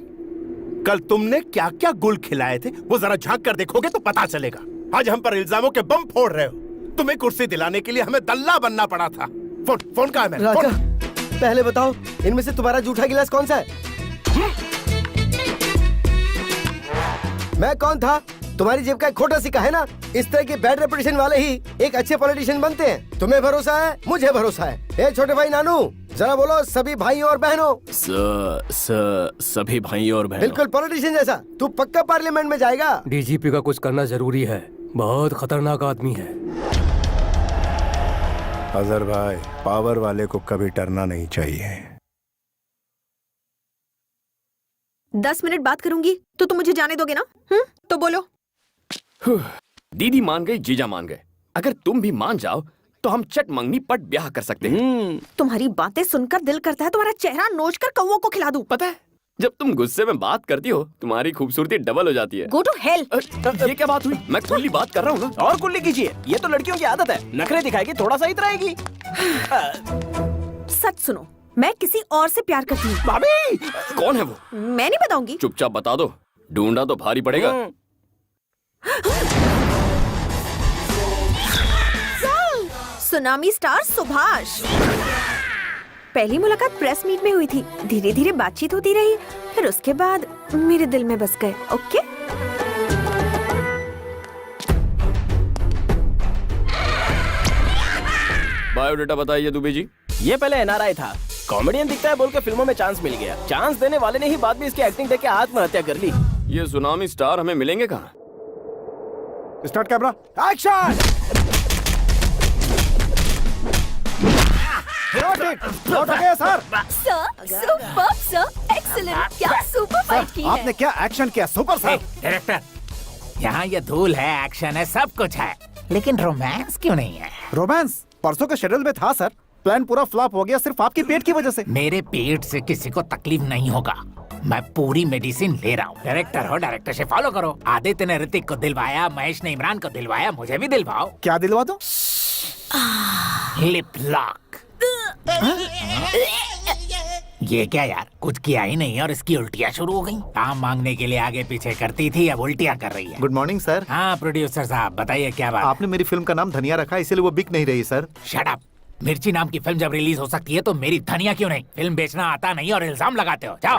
कल तुमने क्या क्या गुल खिलाए थे वो जरा झांक कर देखोगे तो पता चलेगा। आज हम पर इल्जामों के बम फोड़ रहे हो। तुम्हें कुर्सी दिलाने के लिए हमें दल्ला बनना पड़ा था। फोन कहाँ है मेरा? राजा, पहले बताओ इनमें से तुम्हारा जूठा गिलास कौन सा है? मैं कौन था? तुम्हारी जेब का एक खोटा सिक्का है ना। इस तरह के बैड रेपुटेशन वाले ही एक अच्छे पॉलिटिशियन बनते हैं। तुम्हें भरोसा है, मुझे भरोसा है। ए छोटे भाई नानू, जरा बोलो सभी भाइयों और बहनों। सभी भाई और बहनों। बिल्कुल पॉलिटिशियन जैसा। तू पक्का पार्लियामेंट में जाएगा। डीजीपी का कुछ करना जरूरी है, बहुत खतरनाक आदमी है। अजहर भाई, पावर वाले को कभी डरना नहीं चाहिए। 10 मिनट बात करूंगी तो तुम मुझे जाने दोगे ना? तो बोलो। दीदी मान गई, जीजा मान गए। अगर तुम भी मान जाओ तो हम चट मंगनी पट ब्याह कर सकते हैं। तुम्हारी बातें सुनकर दिल करता है तुम्हारा चेहरा नोच कर कौवों को खिला दूं। पता है, जब तुम गुस्से में बात करती हो तुम्हारी खूबसूरती डबल हो जाती है। Go to hell. ये क्या बात हुई? मैं खुली बात कर रहा हूँ ना। और कुल्ली कीजिए, ये तो लड़कियों की आदत है। नखरे दिखाएगी, थोड़ा सा ही रहेगी। सच सुनो, मैं किसी और से प्यार करती हूँ। भाभी! कौन है वो? मैं नहीं बताऊंगी। चुपचाप बता दो, ढूंढा तो भारी पड़ेगा। Tsunami star Subhash. पहली मुलाकात प्रेस मीट में हुई थी। धीरे धीरे बातचीत होती रही, फिर उसके बाद मेरे दिल में बस गए। ओके? बायोडेटा बताइए दुबे जी। ये पहले एनआरआई था, कॉमेडियन दिखता है बोल के फिल्मों में चांस मिल गया। चांस देने वाले ने ही बाद में इसकी एक्टिंग देख के आत्महत्या कर ली। ये सुनामी स्टार हमें मिलेंगे कहाँ? Start camera, action. लौट गए सर। Super sir, excellent. क्या सुपर फाइट की है। आपने क्या एक्शन किया, सुपर सर। डायरेक्टर, यहाँ ये धूल है, एक्शन है, सब कुछ है, लेकिन रोमांस क्यों नहीं है? रोमांस परसों के शेड्यूल में था सर। प्लान पूरा फ्लॉप हो गया सिर्फ आपके पेट की वजह से। मेरे पेट से किसी को तकलीफ नहीं होगा, मैं पूरी मेडिसिन ले रहा हूँ। डायरेक्टर हो, डायरेक्टर से फॉलो करो। आदित्य ने ऋतिक को दिलवाया, महेश ने इमरान को दिलवाया, मुझे भी दिलवाओ। क्या दिलवा दो? Lip lock. ये क्या यार, कुछ किया ही नहीं और इसकी उल्टियाँ शुरू हो गई। काम मांगने के लिए आगे पीछे करती थी, अब उल्टियाँ कर रही है। Good morning sir. हाँ प्रोड्यूसर साहब बताइए क्या बात? आपने मेरी फिल्म का नाम धनिया रखा, इसलिए वो बिक नहीं रही सर। Shut up. मिर्ची नाम की फिल्म जब रिलीज हो सकती है तो मेरी धनिया क्यों नहीं? फिल्म बेचना आता नहीं और इल्जाम लगाते हो। जाओ।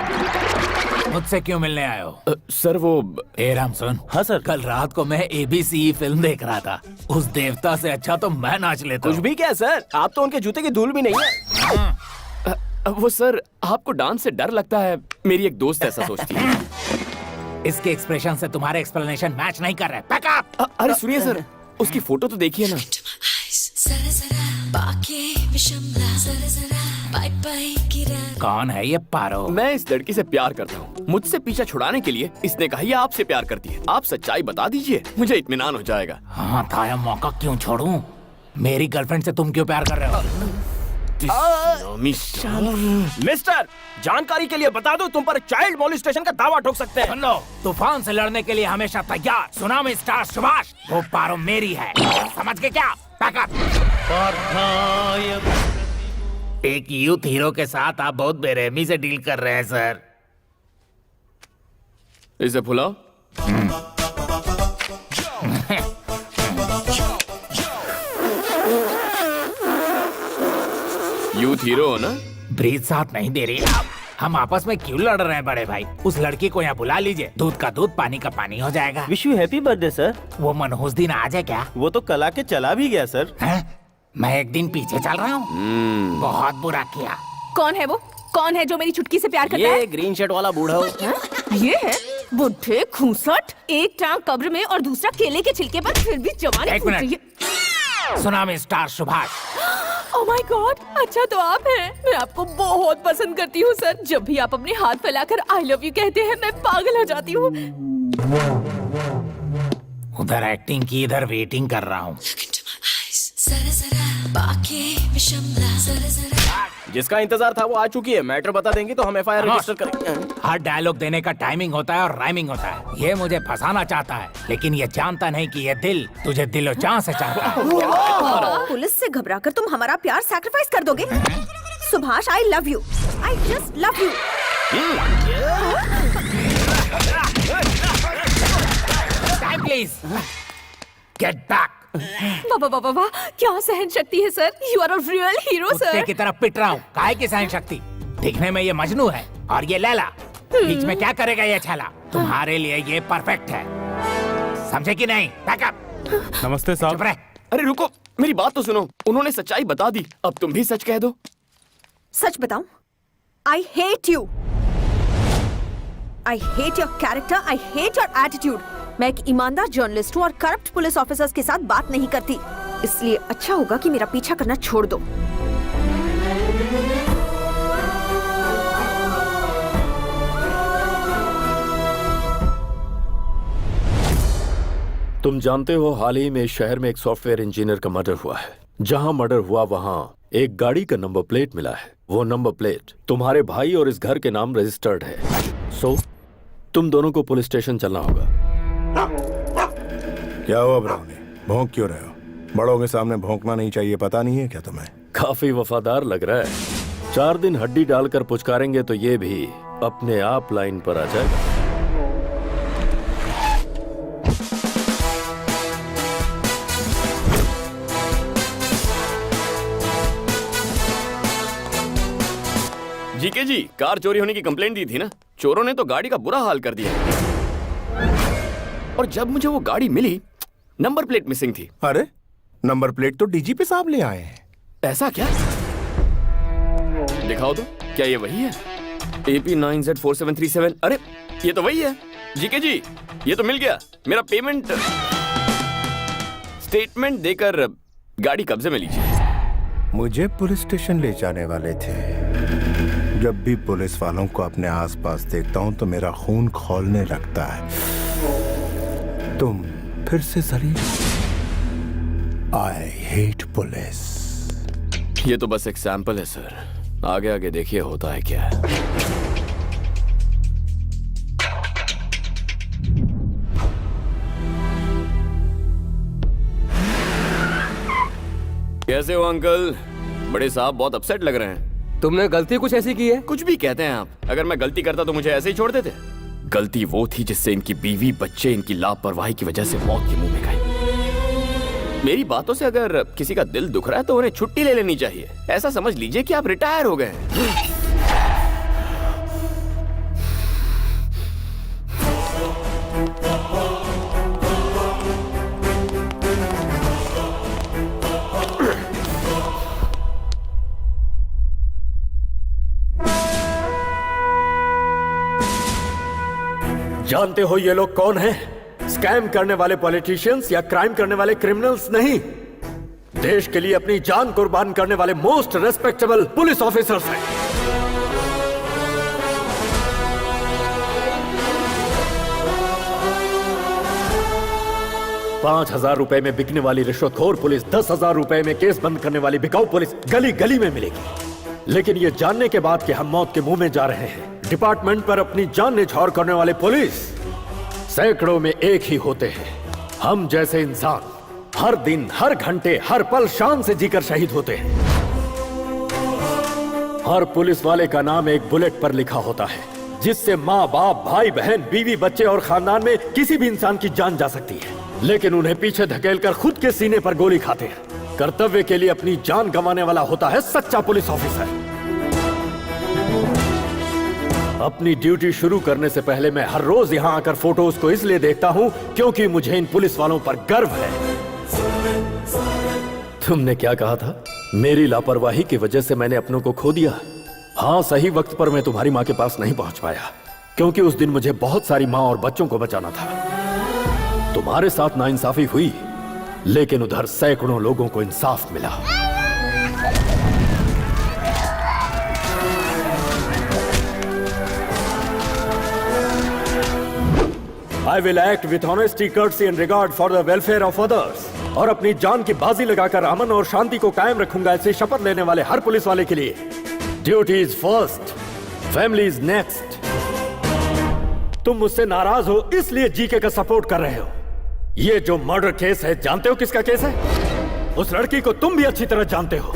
मुझसे क्यों मिलने आए हो? सर वो राम सुन। हाँ सर। कल रात को मैं ABC फिल्म देख रहा था। उस देवता से अच्छा तो मैं नाच लेता। कुछ भी क्या सर, आप तो उनके जूते की धूल भी नहीं है। वो सर, आपको डांस से डर लगता है। मेरी एक दोस्त ऐसा सोचती है। इसके एक्सप्रेशन से तुम्हारे एक्सप्लेनेशन मैच नहीं कर रहे। Pack up. अरे सुनिए सर, उसकी फोटो तो देखिए ना। कौन है ये पारो? मैं इस लड़की से प्यार करता हूँ। मुझसे पीछा छुड़ाने के लिए इसने कहा ये आपसे प्यार करती है। आप सच्चाई बता दीजिए, मुझे इत्मीनान हो जाएगा। हाँ था, यह मौका क्यों छोड़ूं? मेरी गर्लफ्रेंड से तुम क्यों प्यार कर रहे हो? मिस्टर, जानकारी के लिए बता दो, तुम पर चाइल्ड मोलिस्टेशन का दावा ठोक सकते हैं। सुन लो, तूफान से लड़ने के लिए हमेशा तैयार। सुनामी स्टार सुभाष, वो पारो मेरी है, समझ के क्या? पैकअप। एक यूथ हीरो के साथ आप बहुत बेरहमी से डील कर रहे हैं सर। इसे फुलाओ। यूथ हीरो हो ना? ब्रीथ साथ नहीं दे रही। हम आपस में क्यों लड़ रहे हैं बड़े भाई? उस लड़की को यहाँ बुला लीजिए, दूध का दूध पानी का पानी हो जाएगा। Wish you happy birthday sir. वो मनहूस दिन आ जाए क्या? वो तो कल आके चला भी गया सर। मैं एक दिन पीछे चल रहा हूँ। बहुत बुरा किया। कौन है वो? कौन है जो मेरी छुटकी से प्यार करता है? ये ग्रीन शर्ट वाला बूढ़ा हो। ये है बुढ़े खूंसट, एक टांग कब्र में और दूसरा केले के छिलके पर, फिर भी जवानी एक फूट रही मिनट। है। Tsunami star Subhash. Oh my God, अच्छा तो आप हैं। मैं आपको बहुत पसंद करती हूँ सर। जब भी आप अपने हाथ फैलाकर आई लव यू कहते हैं मैं पागल हो जाती हूँ। उधर एक्टिंग की, इधर वेटिंग कर रहा हूँ। जिसका इंतजार था वो आ चुकी है। मैटर बता देंगी तो हम FIR रजिस्टर करेंगे। हर डायलॉग देने का टाइमिंग होता है और राइमिंग होता है। ये मुझे फंसाना चाहता है, लेकिन ये जानता नहीं कि ये दिल तुझे दिलो जान से चाहता है। पुलिस से घबराकर तुम हमारा प्यार सैक्रिफाइस कर दोगे? Subhash, I love you, I just love you. Time please, get back. बाबा बाबा बाबा, क्या सहन शक्ति है sir, you are a real hero कुत्ते सर। की तरह पिट रहा हूँ, काहे की सहन शक्ति? दिखने में ये मजनू है और ये लैला, बीच में क्या करेगा ये छाला? तुम्हारे लिए ये परफेक्ट है, समझे कि नहीं? बैकअप। नमस्ते साहब। अरे रुको, मेरी बात तो सुनो। उन्होंने सच्चाई बता दी, अब तुम भी सच कह दो। सच बताऊं? I hate you, I hate your character, I hate your attitude. मैं एक ईमानदार जर्नलिस्ट हूँ और करप्ट पुलिस ऑफिसर्स के साथ बात नहीं करती, इसलिए अच्छा होगा कि मेरा पीछा करना छोड़ दो। तुम जानते हो हाल ही में इस शहर में एक सॉफ्टवेयर इंजीनियर का मर्डर हुआ है। जहां मर्डर हुआ वहां एक गाड़ी का नंबर प्लेट मिला है। वो नंबर प्लेट तुम्हारे भाई और इस घर के नाम रजिस्टर्ड है। सो तुम दोनों को पुलिस स्टेशन चलना होगा। क्या हुआ ब्राउनी, भौंक क्यों रहे हो? बड़ों के सामने भौंकना नहीं चाहिए, पता नहीं है क्या तुम्हें? काफी वफादार लग रहा है। 4 दिन हड्डी डालकर पुचकारेंगे तो ये भी अपने आप लाइन पर आ जाएगा। जीके जी, कार चोरी होने की कंप्लेंट दी थी ना, चोरों ने तो गाड़ी का बुरा हाल कर दिया। और जब मुझे वो गाड़ी मिली, नंबर प्लेट मिसिंग थी। अरे, नंबर प्लेट तो डीजीपी साहब ले आए हैं। ऐसा क्या? दिखाओ तो, क्या ये वही है? AP9Z4737। अरे ये तो वही है। जीके जी, ये तो मिल गया। मेरा पेमेंट स्टेटमेंट देकर गाड़ी कब्जे में लीजिए। मुझे पुलिस स्टेशन ले जाने वाले थे। जब भी पुलिस वालों को अपने आसपास देखता हूं तो मेरा खून खौलने लगता है। तुम फिर से जलील। I hate police. ये तो बस एक सैंपल है सर, आगे आगे देखिए होता है क्या। कैसे हो अंकल? बड़े साहब बहुत अपसेट लग रहे हैं। तुमने गलती कुछ ऐसी की है? कुछ भी कहते हैं आप। अगर मैं गलती करता तो मुझे ऐसे ही छोड़ देते? गलती वो थी जिससे इनकी बीवी बच्चे इनकी लापरवाही की वजह से मौत के मुंह में गए। मेरी बातों से अगर किसी का दिल दुख रहा है तो उन्हें छुट्टी ले लेनी चाहिए। ऐसा समझ लीजिए कि आप रिटायर हो गए हैं। जानते हो ये लोग कौन हैं? स्कैम करने वाले पॉलिटिशियंस या क्राइम करने वाले क्रिमिनल्स नहीं, देश के लिए अपनी जान कुर्बान करने वाले मोस्ट रेस्पेक्टेबल पुलिस ऑफिसर्स हैं। ₹5,000 में बिकने वाली रिश्वतखोर पुलिस 10,000 रुपए में केस बंद करने वाली बिकाऊ पुलिस गली गली में मिलेगी। लेकिन ये जानने के बाद कि हम मौत के मुंह में जा रहे हैं, डिपार्टमेंट पर अपनी जान न्यौछावर करने वाले पुलिस सैकड़ों में एक ही होते हैं। हम जैसे इंसान हर दिन, हर घंटे, हर पल शान से जीकर शहीद होते हैं। हर पुलिस वाले का नाम एक बुलेट पर लिखा होता है, जिससे माँ बाप, भाई बहन, बीवी बच्चे और खानदान में किसी भी इंसान की जान जा सकती है। लेकिन उन्हें पीछे धकेलकर खुद के सीने पर गोली खाते हैं। कर्तव्य के लिए अपनी जान गंवाने वाला होता है सच्चा पुलिस ऑफिसर। अपनी ड्यूटी शुरू करने से पहले मैं हर रोज यहाँ आकर फोटोज को इसलिए देखता हूँ क्योंकि मुझे इन पुलिस वालों पर गर्व है। तुमने क्या कहा था? मेरी लापरवाही की वजह से मैंने अपनों को खो दिया। हाँ, सही वक्त पर मैं तुम्हारी माँ के पास नहीं पहुंच पाया क्योंकि उस दिन मुझे बहुत सारी माँ और बच्चों को बचाना था। तुम्हारे साथ नाइंसाफी हुई, लेकिन उधर सैकड़ों लोगों को इंसाफ मिला। I will act with honesty, courtesy and regard for the welfare of others। और अपनी जान की बाजी लगाकर अमन और शांति को कायम रखूंगा, ऐसी शपथ लेने वाले हर पुलिस वाले के लिए duty is first, family is next. तुम मुझसे नाराज हो इसलिए जीके का सपोर्ट कर रहे हो। ये जो मर्डर केस है, जानते हो किसका केस है? उस लड़की को तुम भी अच्छी तरह जानते हो।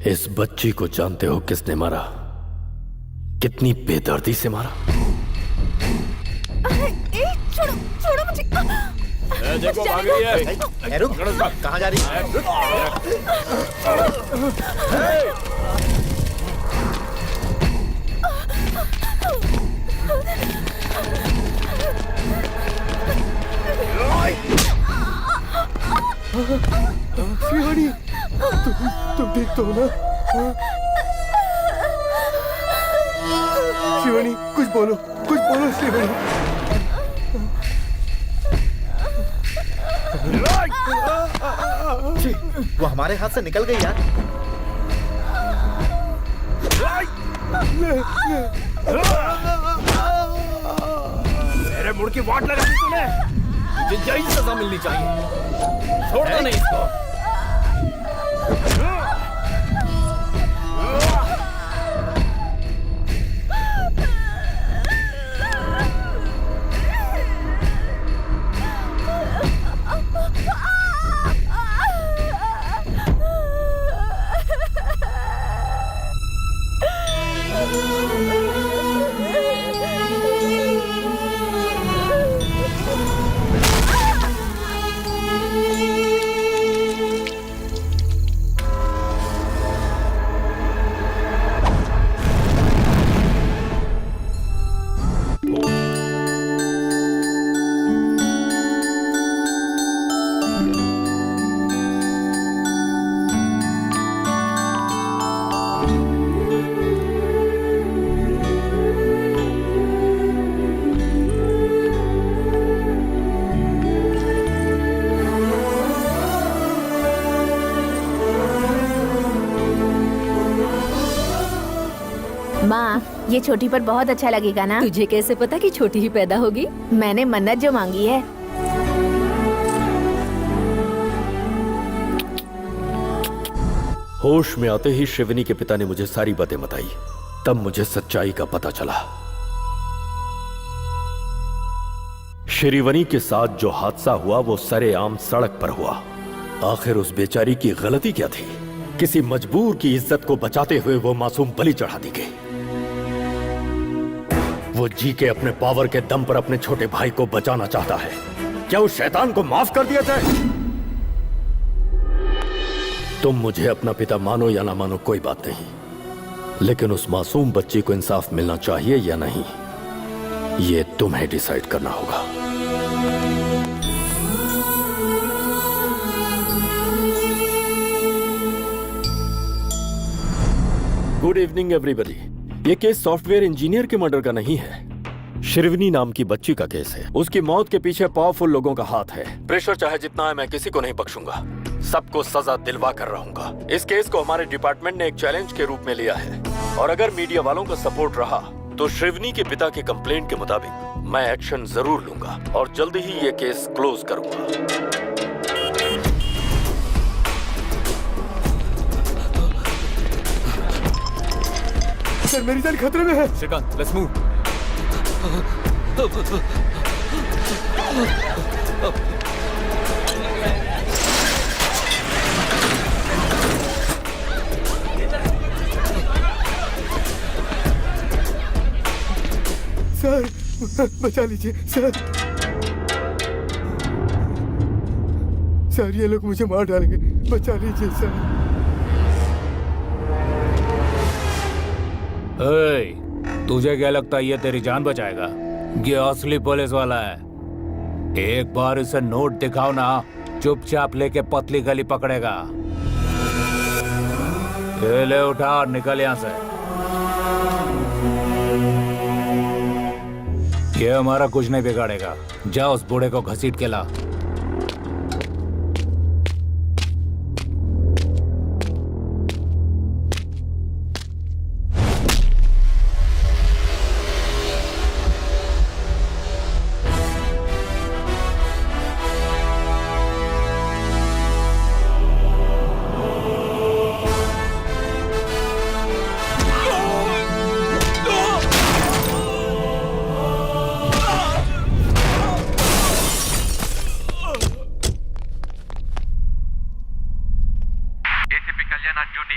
इस बच्ची को जानते हो किसने मारा? कितनी बेदर्दी से मारा? छोड़ो छोड़ो मुझे। देखो भाग रही है। रुक, कहाँ जा रही है? शिवानी, तुम ठीक तो हो ना? शिवानी, कुछ बोलो शिवानी। वो हमारे हाथ से निकल गई यार। मेरे मुड़ की वाट लगा दी तूने। मुझे यही सजा मिलनी चाहिए। छोड़ो नहीं इसको। माँ, ये छोटी पर बहुत अच्छा लगेगा ना? तुझे कैसे पता कि छोटी ही पैदा होगी? मैंने मन्नत जो मांगी है। होश में आते ही शिवनी के पिता ने मुझे सारी बातें बताई। तब मुझे सच्चाई का पता चला। श्रीवनी के साथ जो हादसा हुआ वो सरेआम सड़क पर हुआ। आखिर उस बेचारी की गलती क्या थी? किसी मजबूर की इज्जत को बचाते हुए वो मासूम बलि चढ़ा दी गई। वो जी के अपने पावर के दम पर अपने छोटे भाई को बचाना चाहता है। क्या उस शैतान को माफ कर दिया जाए? तुम मुझे अपना पिता मानो या ना मानो कोई बात नहीं, लेकिन उस मासूम बच्ची को इंसाफ मिलना चाहिए या नहीं, ये तुम्हें डिसाइड करना होगा। Good evening everybody. ये केस सॉफ्टवेयर इंजीनियर के मर्डर का नहीं है, शिरवनी नाम की बच्ची का केस है। उसकी मौत के पीछे पावरफुल लोगों का हाथ है। प्रेशर चाहे जितना है, मैं किसी को नहीं बख्शूंगा। सबको सजा दिलवा कर रहूंगा। इस केस को हमारे डिपार्टमेंट ने एक चैलेंज के रूप में लिया है, और अगर मीडिया वालों का सपोर्ट रहा तो शिरवनी के पिता के कंप्लेंट के मुताबिक मैं एक्शन जरूर लूंगा और जल्दी ही ये केस क्लोज करूंगा। सर, मेरी जान खतरे में है। Shrikant, let's move. सर, बचा लीजिए सर। सर, ये लोग मुझे मार डालेंगे, बचा लीजिए सर। तुझे क्या लगता है ये तेरी जान बचाएगा? ये असली पुलिस वाला है। एक बार इसे नोट दिखाओ ना, चुपचाप लेके पतली गली पकड़ेगा। ले उठा और निकल यहां से। ये हमारा कुछ नहीं बिगाड़ेगा। जा उस बूढ़े को घसीट के ला। जाना ड्यूटी।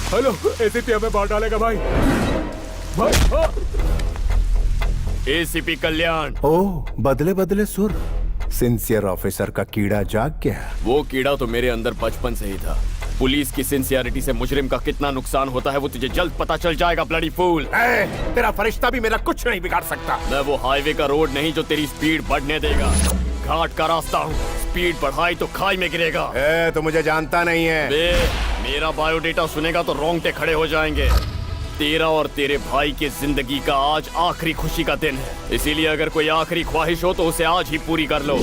हेलो, एसीपी हमें मार डालेगा भाई। भाई एसीपी कल्याण। ओ, बदले बदले सुर। सिंसियर ऑफिसर का कीड़ा जाग गया। वो कीड़ा तो मेरे अंदर बचपन से ही था। पुलिस की सिंसियरिटी से मुजरिम का कितना नुकसान होता है वो तुझे जल्द पता चल जाएगा, ब्लडी फूल। तेरा फरिश्ता भी मेरा कुछ नहीं बिगाड़ सकता। मैं वो हाईवे का रोड नहीं जो तेरी स्पीड बढ़ने देगा। घाट का रास्ता हूँ, स्पीड बढ़ाई तो खाई में गिरेगा। तो मुझे जानता नहीं है। मेरा बायोडेटा सुनेगा तो रोंगटे खड़े हो जाएंगे। तेरा और तेरे भाई की जिंदगी का आज आखिरी खुशी का दिन है, इसीलिए अगर कोई आखिरी ख्वाहिश हो तो उसे आज ही पूरी कर लो।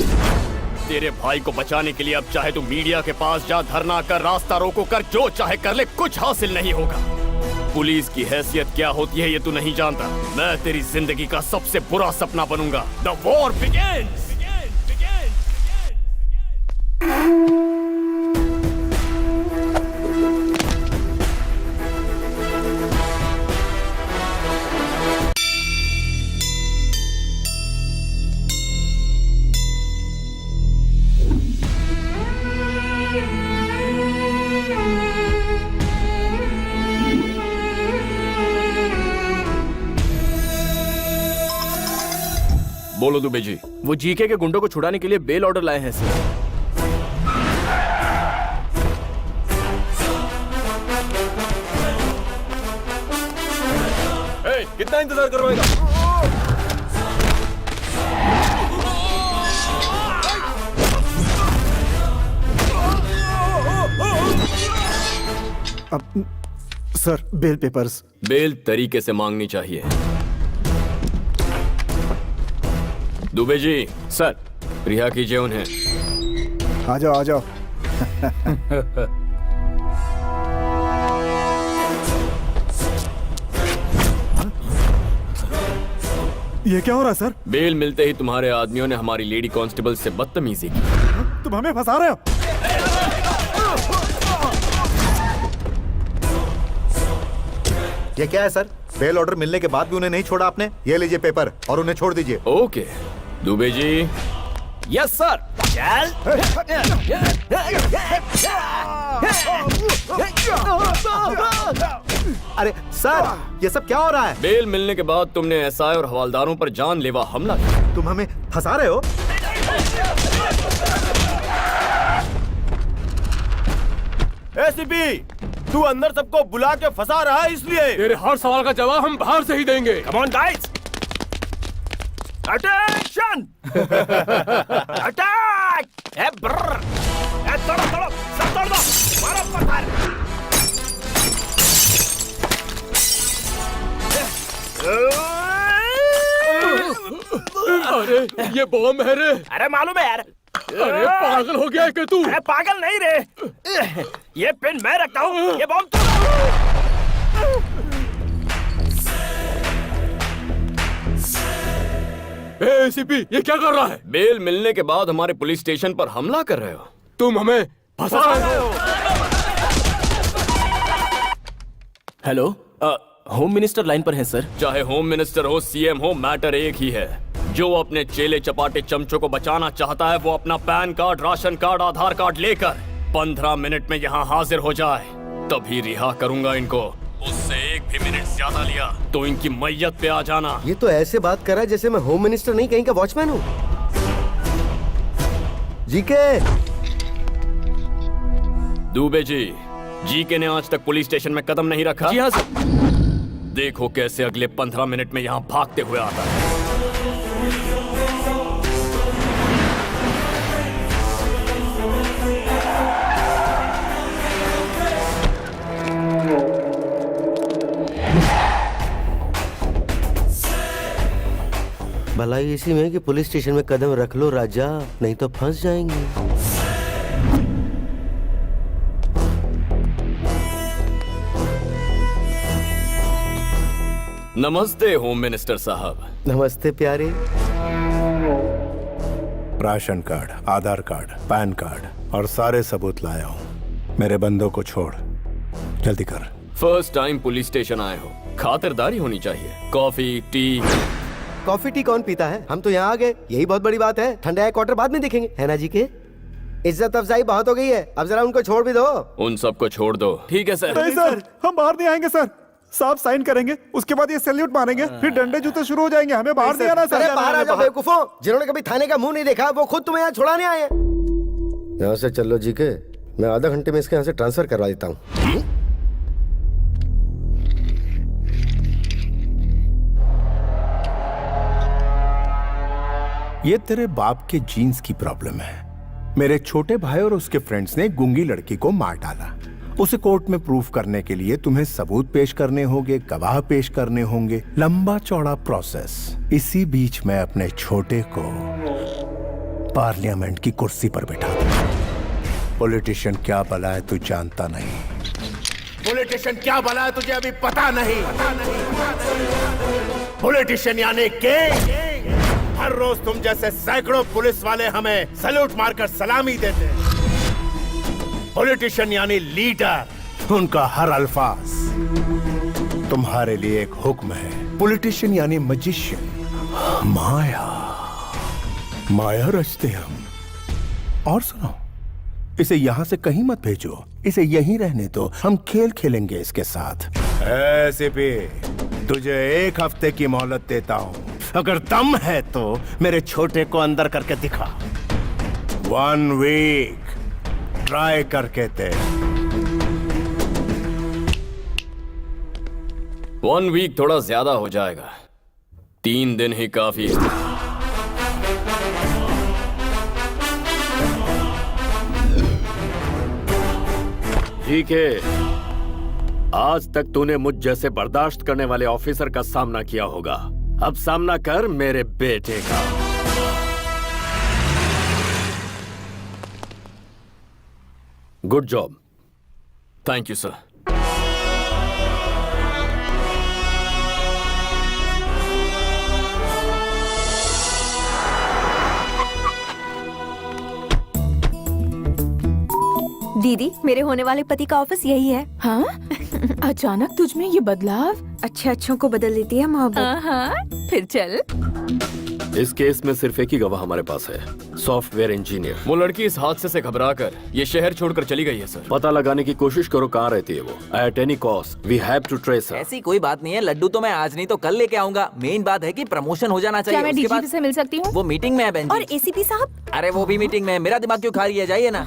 तेरे भाई को बचाने के लिए अब चाहे तू मीडिया के पास जा, धरना कर, रास्ता रोको कर, जो चाहे कर ले, कुछ हासिल नहीं होगा। पुलिस की हैसियत क्या होती है ये तू नहीं जानता। मैं तेरी जिंदगी का सबसे बुरा सपना बनूंगा। The war begins. बोलो दुबे जी। वो जीके के गुंडों को छुड़ाने के लिए बेल ऑर्डर लाए हैं सर। कितना इंतजार करवाएगा? Sir, bell peppers. बेल तरीके से मांगनी चाहिए। दुबे जी। सर। रिहा कीजिए उन्हें। आ जाओ आ जाओ। ये क्या हो रहा है सर? बेल मिलते ही तुम्हारे आदमियों ने हमारी लेडी कांस्टेबल से बदतमीजी की। तुम हमें फंसा रहे हो? ये क्या है सर? बेल ऑर्डर मिलने के बाद भी उन्हें नहीं छोड़ा आपने? ये लीजिए पेपर और उन्हें छोड़ दीजिए। Okay Dubey ji, yes sir. चल। अरे सर, ये सब क्या हो रहा है? बेल मिलने के बाद तुमने एसआई और हवालदारों पर जानलेवा हमला किया। तुम हमें फंसा रहे हो? एसीपी, तू अंदर सबको बुला के फंसा रहा है इसलिए। तेरे हर सवाल का जवाब हम बाहर से ही देंगे। Come on guys, attention, attack! ए ब्रर, ए तोड़ो तोड़ो, सब तोड़ दो, मारो पत्थर। अरे ये बॉम्ब है रे। अरे मालूम है यार। अरे पागल हो गया है क्या तू? अरे पागल नहीं रे, ये पेन मैं रखता हूँ, ये बॉम्ब तू। एसीपी, ये क्या कर रहा है? बेल मिलने के बाद हमारे पुलिस स्टेशन पर हमला कर रहे हो। तुम हमें फंसा रहे हो। हेलो, होम मिनिस्टर लाइन पर है सर। चाहे होम मिनिस्टर हो, सीएम हो, मैटर एक ही है। जो अपने चेले चपाटे चमचों को बचाना चाहता है वो अपना पैन कार्ड, राशन कार्ड, आधार कार्ड लेकर 15 मिनट में यहाँ हाजिर हो जाए, तभी रिहा करूंगा इनको। उससे एक भी मिनट ज्यादा लिया तो इनकी मैयत पे आ जाना। ये तो ऐसे बात कर रहा है जैसे मैं होम मिनिस्टर नहीं कहीं का वॉचमैन हूँ। जीके। दुबे जी के ने आज तक पुलिस स्टेशन में कदम नहीं रखा। जी हाँ सर। देखो कैसे अगले 15 मिनट में यहाँ भागते हुए आता है। भलाई इसी में कि पुलिस स्टेशन में कदम रख लो राजा, नहीं तो फंस जाएंगे। नमस्ते होम मिनिस्टर साहब। नमस्ते प्यारे। राशन कार्ड, आधार कार्ड, पैन कार्ड और सारे सबूत लाया हूँ। मेरे बंदों को छोड़, जल्दी कर। फर्स्ट टाइम पुलिस स्टेशन आए हो, खातिरदारी होनी चाहिए। Coffee tea. कॉफी टी कौन पीता है? हम तो यहाँ आ गए, यही बहुत बड़ी बात है। ठंडा क्वार्टर बाद में देखेंगे, है ना जी के? इज्जत अफजाई बहुत हो गई है, अब जरा उनको छोड़ भी दो। उन सबको छोड़ दो। ठीक है सर। नहीं सर, हम बाहर नहीं आएंगे सर। साहब साइन करेंगे, उसके बाद ये सैल्यूट मारेंगे, फिर डंडे जूते शुरू हो जाएंगे। हमें बाहर नहीं आना सर। अरे बाहर आ जाओ बेवकूफों, जिन्होंने कभी थाने का मुंह नहीं देखा वो खुद तुम्हें यहाँ छुड़ाने आए हैं। यहाँ से चलो जी के, मैं आधा घंटे में इसके यहाँ से ट्रांसफर करवा देता हूँ। ये तेरे बाप के जीन्स की प्रॉब्लम है। मेरे छोटे भाई और उसके फ्रेंड्स ने गूंगी लड़की को मार डाला। उसे कोर्ट में प्रूफ करने के लिए तुम्हें सबूत पेश करने होंगे, गवाह पेश करने होंगे, लंबा चौड़ा प्रोसेस। इसी बीच मैं अपने छोटे को पार्लियामेंट की कुर्सी पर बिठा दूं। पॉलिटिशियन क्या भला है तू जानता नहीं। पॉलिटिशियन क्या भला है तुझे अभी पता नहीं। पॉलिटिशियन यानी के हर रोज तुम जैसे सैकड़ों पुलिस वाले हमें सैल्यूट मारकर सलामी देते हैं। पॉलिटिशियन यानी लीडर, उनका हर अल्फाज तुम्हारे लिए एक हुक्म है। पॉलिटिशियन यानी मजिशियन, माया माया रचते हम। और सुनो, इसे यहाँ से कहीं मत भेजो, इसे यहीं रहने दो। हम खेल खेलेंगे इसके साथ। ऐसे भी तुझे एक हफ्ते की मोहलत देता हूँ। अगर दम है तो मेरे छोटे को अंदर करके दिखा। 1 वीक ट्राई करके दे। 1 वीक थोड़ा ज्यादा हो जाएगा, 3 दिन ही काफी है। ठीक है, आज तक तूने मुझ जैसे बर्दाश्त करने वाले ऑफिसर का सामना किया होगा, अब सामना कर मेरे बेटे का। Good job. Thank you sir. दीदी, मेरे होने वाले पति का ऑफिस यही है। हाँ? अचानक तुझ में ये बदलाव? अच्छे अच्छों को बदल देती है मोहब्बत। हाँ, फिर चल। इस केस में सिर्फ एक ही गवाह हमारे पास है, सॉफ्टवेयर इंजीनियर। वो लड़की इस हादसे से घबराकर ये शहर छोड़कर चली गई है सर। पता लगाने की कोशिश करो कहाँ रहती है वो। At any cost we have to trace her. ऐसी कोई बात नहीं है, लड्डू तो मैं आज नहीं तो कल लेके आऊंगा। मेन बात है कि प्रमोशन हो जाना चाहिए। क्या मैं डीजीपी से मिल सकती हूँ? वो मीटिंग में है बहन जी। और एसीपी साहब? अरे वो भी मीटिंग में है। मेरा दिमाग क्यों खा रही है? जाइए ना।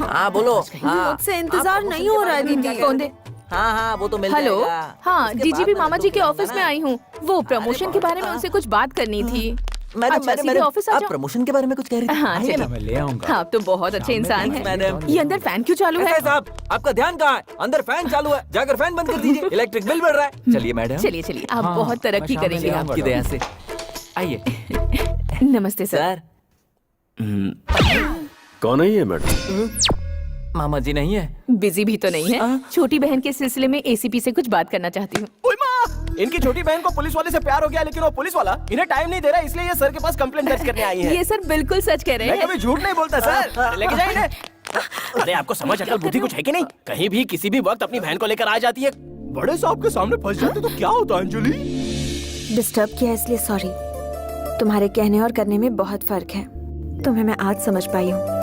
हाँ बोलो। हाँ मुझसे इंतजार नहीं हो रहा है दीदी। फोन दे। हाँ वो तो मिल हेलो, जाएगा। हाँ उसके डीजीपी बाद मामा मैं जी के तो ऑफिस में आई हूँ। वो प्रमोशन के बारे में उनसे कुछ बात करनी थी। अच्छा, सीधे ऑफिस आ आप जाओ। प्रमोशन के बारे में कुछ कह रही थी? हाँ आइए ना, चलिए। मैं ले आऊंगा। आप तो बहुत अच्छे इंसान हैं। मैडम। ये अंदर फैन क्यों चालू है? साहब आपका ध्यान कहाँ है? अंदर फैन चालू है, जाकर फैन बंद कर दीजिए। इलेक्ट्रिक बिल बढ़ रहा है। चलिए मैडम। चलिए चलिए, आप बहुत तरक्की करेंगे। आपकी दया से। आइए। नमस्ते सर। कौन है ये मैडम? मामा जी नहीं है? बिजी भी तो नहीं है। छोटी बहन के सिलसिले में एसीपी से कुछ बात करना चाहती हूँ। ओए माँ, इनकी छोटी बहन को पुलिस वाले से प्यार हो गया, लेकिन वो पुलिस वाला इन्हें टाइम नहीं दे रहा, इसलिए ये सर के पास कंप्लेंट दर्ज करने आई है। ये सर बिल्कुल सच कह रहे मैं हैं। कभी झूठ नहीं बोलता सर। लेके जाइए इन्हें। अरे आपको समझ अकल बुद्धि कुछ है कि नहीं? कहीं भी किसी भी वक्त अपनी बहन को लेकर आ जाती है। बड़े साहब के सामने फंस जाते तो क्या होता अंजलि? डिस्टर्ब किया इसलिए सॉरी। तुम्हारे कहने और करने में बहुत फर्क है। तुम्हें मैं आज समझ पाई हूँ।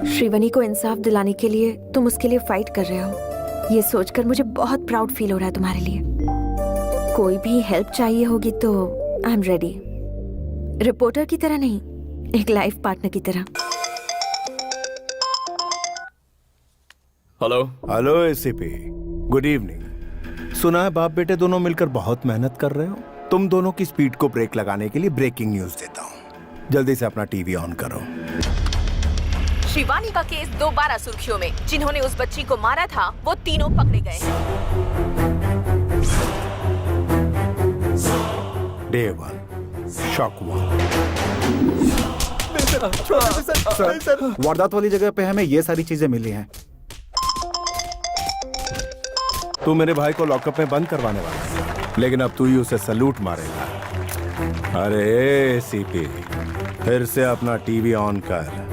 श्रीवनी को इंसाफ दिलाने के लिए तुम उसके लिए फाइट कर रहे हो। ये सोचकर मुझे बहुत प्राउड फील हो रहा है तुम्हारे लिए। कोई भी हेल्प चाहिए होगी तो आई एम रेडी। रिपोर्टर की तरह नहीं, एक लाइफ पार्टनर की तरह। Hello. Hello ACP, good evening. सुना है बाप बेटे दोनों मिलकर बहुत मेहनत कर रहे हो। तुम दोनों की स्पीड को ब्रेक लगाने के लिए ब्रेकिंग न्यूज देता हूँ। जल्दी से अपना टीवी ऑन करो। शिवानी का केस दोबारा सुर्खियों में। जिन्होंने उस बच्ची को मारा था वो तीनों पकड़े गए हैं। Day 1 shock 1। सर, वारदात वाली जगह पे हमें ये सारी चीजें मिली हैं। तू मेरे भाई को लॉकअप में बंद करवाने वाला है, लेकिन अब तू ही उसे सलूट मारेगा। अरे एसीपी, फिर से अपना टीवी ऑन कर।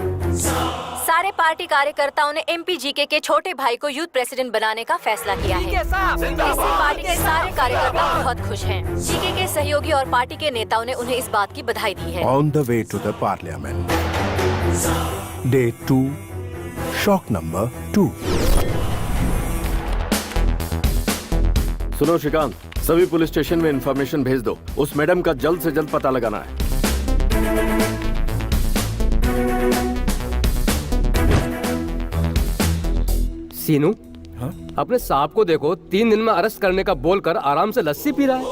सारे पार्टी कार्यकर्ताओं ने एमपी जीके के छोटे भाई को यूथ प्रेसिडेंट बनाने का फैसला किया है। इससे पार्टी के सारे कार्यकर्ता बहुत खुश हैं। जीके के सहयोगी और पार्टी के नेताओं ने उन्हें इस बात की बधाई दी है। On the way to the parliament. Day 2 shock number 2। सुनो श्रीकांत, सभी पुलिस स्टेशन में इंफॉर्मेशन भेज दो। उस मैडम का जल्द से जल्द पता लगाना है। सीनू, अपने सांप को देखो, 3 दिन में अरेस्ट करने का बोलकर आराम से लस्सी पी रहा है।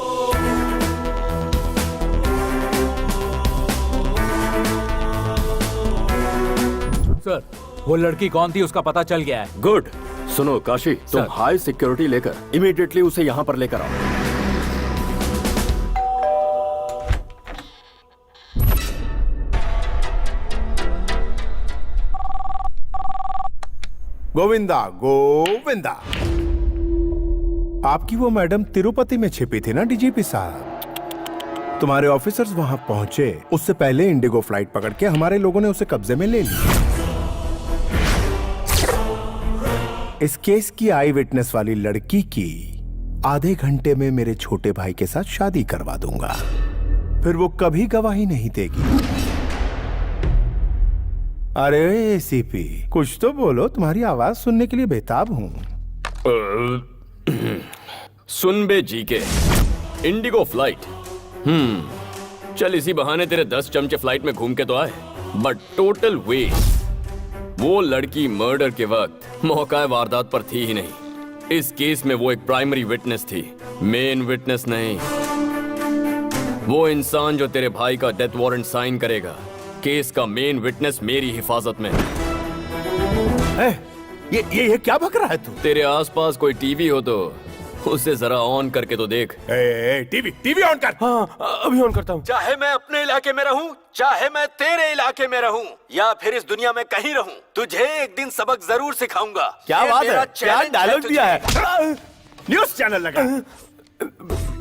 सर, वो लड़की कौन थी उसका पता चल गया है। गुड। सुनो काशी, तुम हाई सिक्योरिटी लेकर इमीडिएटली उसे यहाँ पर लेकर आओ। गोविंदा गोविंदा। आपकी वो मैडम तिरुपति में छिपी थी ना डीजीपी साहब? तुम्हारे ऑफिसर्स वहां पहुंचे उससे पहले इंडिगो फ्लाइट पकड़ के हमारे लोगों ने उसे कब्जे में ले लिया। इस केस की आई विटनेस वाली लड़की की आधे घंटे में मेरे छोटे भाई के साथ शादी करवा दूंगा। फिर वो कभी गवाही नहीं देगी। अरे एसीपी, कुछ तो बोलो, तुम्हारी आवाज सुनने के लिए बेताब हूँ। सुन बे जीके, इंडिगो फ्लाइट। चल इसी बहाने तेरे 10 चमचे फ्लाइट में घूम के तो आए, बट टोटल वेस्ट। वो लड़की मर्डर के वक्त मौका वारदात पर थी ही नहीं। इस केस में वो एक प्राइमरी विटनेस थी, मेन विटनेस नहीं। वो इंसान जो तेरे भाई का डेथ वारंट साइन करेगा, केस का मेन विटनेस मेरी हिफाजत में है। ये क्या बक रहा है तू? तेरे आसपास कोई टीवी हो तो उसे जरा ऑन करके तो देख। टीवी ऑन कर। हाँ, अभी ऑन करता हूँ। चाहे मैं अपने इलाके में रहूं, चाहे मैं तेरे इलाके में रहूं, या फिर इस दुनिया में कहीं रहूं, तुझे एक दिन सबक जरूर सिखाऊंगा। क्या बात है, क्या डायलॉग दिया है। न्यूज चैनल लगा।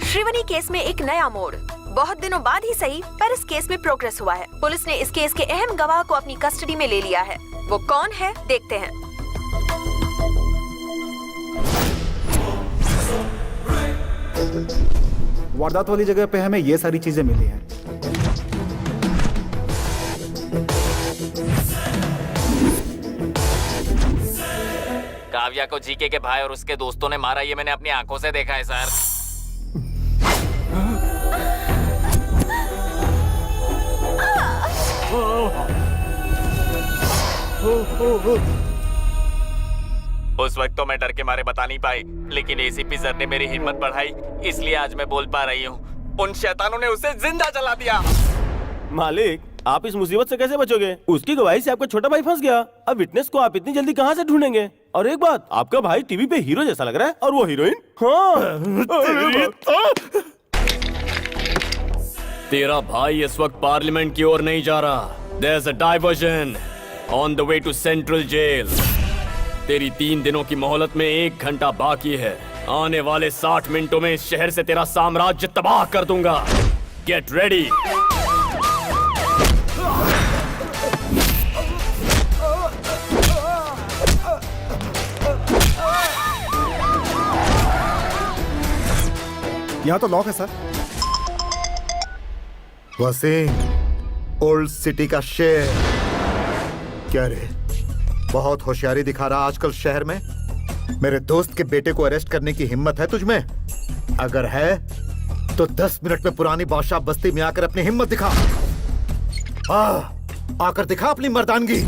श्रीवनी केस में एक नया मोड़। बहुत दिनों बाद ही सही, पर इस केस में प्रोग्रेस हुआ है। पुलिस ने इस केस के अहम गवाह को अपनी कस्टडी में ले लिया है। वो कौन है, देखते हैं। वारदात वाली जगह पे हमें ये सारी चीजें मिली हैं। काव्या को जीके के भाई और उसके दोस्तों ने मारा, ये मैंने अपनी आंखों से देखा है सर। उस वक्त तो मैं डर के मारे बता नहीं पाई, लेकिन एसीपी सर ने मेरी हिम्मत बढ़ाई, इसलिए आज मैं बोल पा रही हूँ। उन शैतानों ने उसे जिंदा जला दिया। मालिक, आप इस मुसीबत से कैसे बचोगे? उसकी गवाही से आपका छोटा भाई फंस गया। अब विटनेस को आप इतनी जल्दी कहाँ से ढूंढेंगे? और एक बात, आपका भाई टीवी पे हीरो जैसा लग रहा है, और वो हीरोइन? हाँ। तेरा भाई इस वक्त पार्लियामेंट की ओर नहीं जा रहा। There's a diversion on the way to Central Jail. तेरी 3 दिनों की मोहलत में 1 घंटा बाकी है। आने वाले 60 मिनटों में इस शहर से तेरा साम्राज्य तबाह कर दूंगा। Get ready. यहाँ तो लॉक है सर। वसीम, ओल्ड सिटी का शेर। क्या रे, बहुत होशियारी दिखा रहा आजकल शहर में। मेरे दोस्त के बेटे को अरेस्ट करने की हिम्मत है तुझमें? अगर है तो 10 मिनट में पुरानी बादशाह बस्ती में आकर अपनी हिम्मत दिखा। आकर दिखा अपनी मर्दानगी।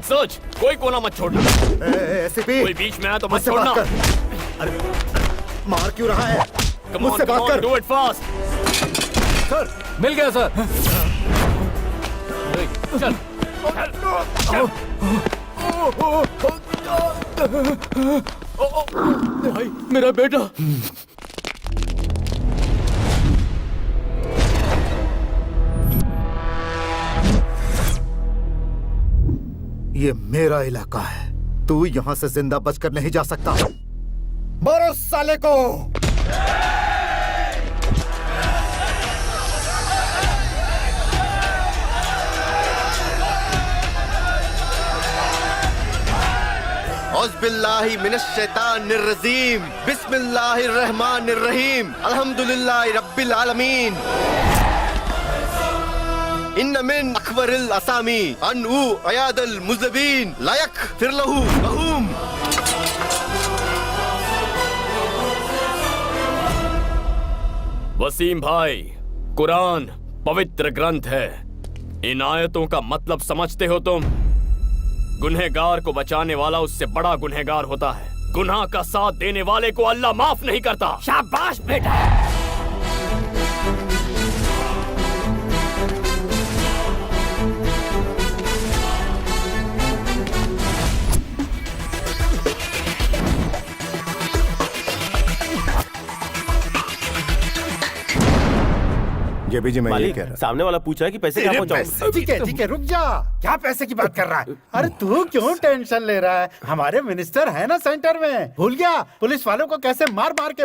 सोच कोई कोना मत छोड़ना। एसीपी, कोई बीच में आया तो मत छोड़ना। अरे मार क्यों रहा है? मुझसे बात कर। Do it fast. सर, मिल गया सर। चल। भाई, मेरा बेटा। ये मेरा इलाका है, तू यहाँ से जिंदा बचकर नहीं जा सकता। मारो साले को। औज़ुबिल्लाहि मिनश्शैतानिर्रजीम, बिस्मिल्लाहिर्रहमानिर्रहीम, अल्हम्दुलिल्लाहि रब्बिल आलमीन। इन्न मिन अखबरिल असामी अनऊ अयादल मुज़बिन लायक फिरलहू महूम। वसीम भाई, कुरान पवित्र ग्रंथ है। इन आयतों का मतलब समझते हो तुम? गुनहगार को बचाने वाला उससे बड़ा गुनहगार होता है। गुनाह का साथ देने वाले को अल्लाह माफ नहीं करता। शाबाश बेटा। ये भी जी मैं ये कह रहा। सामने वाला पूछ रहा है कि पैसे कहाँ पहुँचाऊं? ठीक है रुक जा। क्या पैसे की बात कर रहा है? अरे तू क्यों टेंशन ले रहा है? हमारे मिनिस्टर है ना सेंटर में। भूल गया पुलिस वालों को कैसे मार मार के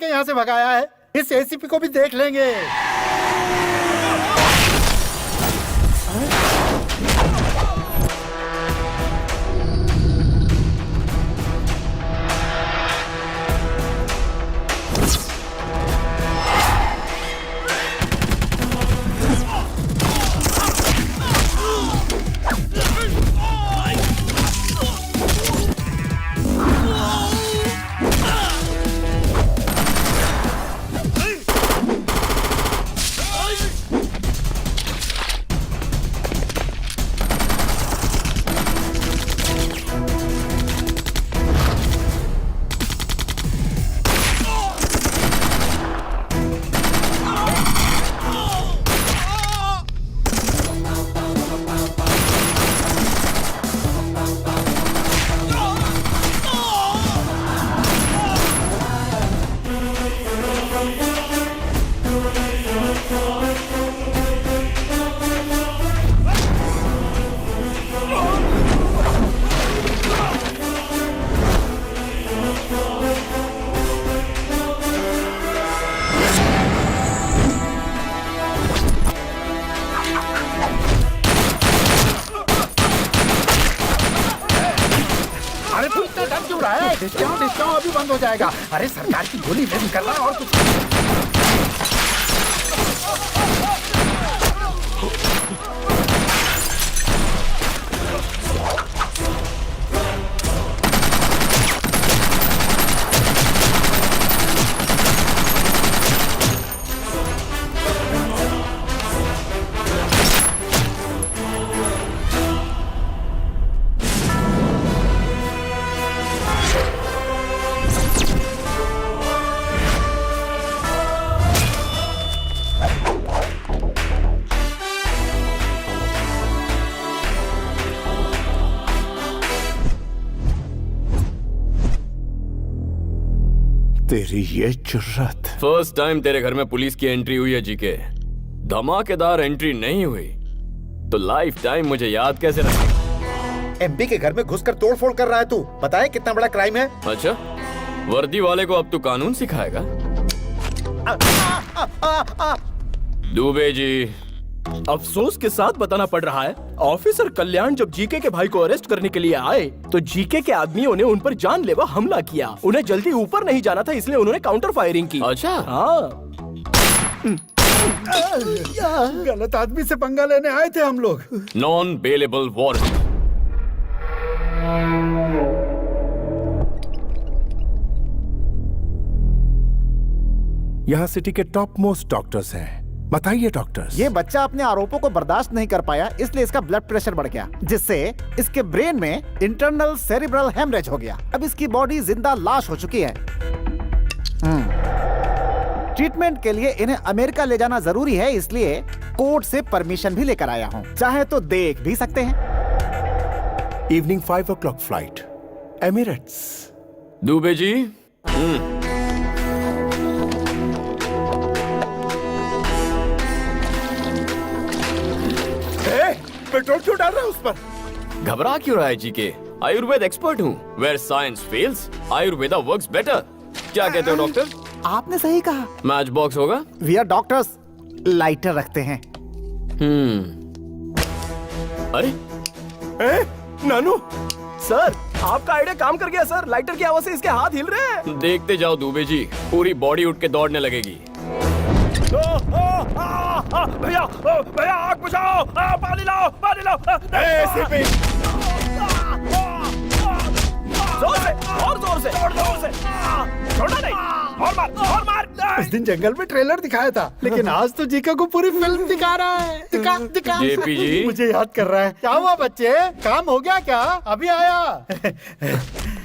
यहाँ से भगाया है? इस एसीपी को भी देख लेंगे। डिस्काउंट अभी बंद हो जाएगा। अरे सरकार की गोली बंद कर रहा है और कुछ। तेरी ये जुर्रत। फर्स्ट टाइम तेरे घर में पुलिस की एंट्री हुई है जीके। धमाकेदार एंट्री नहीं हुई तो लाइफ टाइम मुझे याद कैसे रखेगा? एमपी के घर में घुसकर तोड़फोड़ कर रहा है तू। बताए कितना बड़ा क्राइम है? अच्छा, वर्दी वाले को अब तू कानून सिखाएगा? दुबे जी, अफसोस के साथ बताना पड़ रहा है, ऑफिसर कल्याण जब जीके के भाई को अरेस्ट करने के लिए आए तो जीके के आदमियों ने उन पर जानलेवा हमला किया। उन्हें जल्दी ऊपर नहीं जाना था, इसलिए उन्होंने काउंटर फायरिंग की। अच्छा, हाँ। गलत आदमी से पंगा लेने आए थे हम लोग। Non bailable warrant. यहाँ सिटी के टॉप मोस्ट डॉक्टर्स हैं। बताइए डॉक्टर्स। ये बच्चा अपने आरोपों को बर्दाश्त नहीं कर पाया, इसलिए इसका ब्लड प्रेशर बढ़ गया, जिससे इसके ब्रेन में इंटरनल सेरिब्रल हेमरेज हो गया। अब इसकी बॉडी जिंदा लाश हो चुकी है। ट्रीटमेंट के लिए इन्हें अमेरिका ले जाना जरूरी है, इसलिए कोर्ट से परमिशन भी लेकर आया हूँ। चाहे तो देख भी सकते हैं। Evening 5 o'clock flight, Emirates. Dubey ji, petrol क्यों डाल रहा है उस पर? घबरा क्यों रहा है जीके? आयुर्वेद एक्सपर्ट हूँ। Where science fails, Ayurveda works better. क्या कहते हो डॉक्टर? आपने सही कहा। मैच बॉक्स होगा? वी आर डॉक्टर्स, लाइटर रखते हैं। अरे नानू सर, आपका आइडिया काम कर गया सर। लाइटर की आवाज से इसके हाथ हिल रहे हैं। देखते जाओ दुबे जी, पूरी बॉडी उठ के दौड़ने लगेगी। भैया भैया, आग बुझाओ, पानी लाओ, पानी लाओ। जोर से, और जोर से, जोर से, छोड़ना नहीं, और मार। उस दिन जंगल में ट्रेलर दिखाया था, लेकिन आज तो जीका को पूरी फिल्म दिखा रहा है। दिखा। जेपी जी, मुझे याद कर रहा है। क्या हुआ बच्चे, काम हो गया क्या? अभी आया।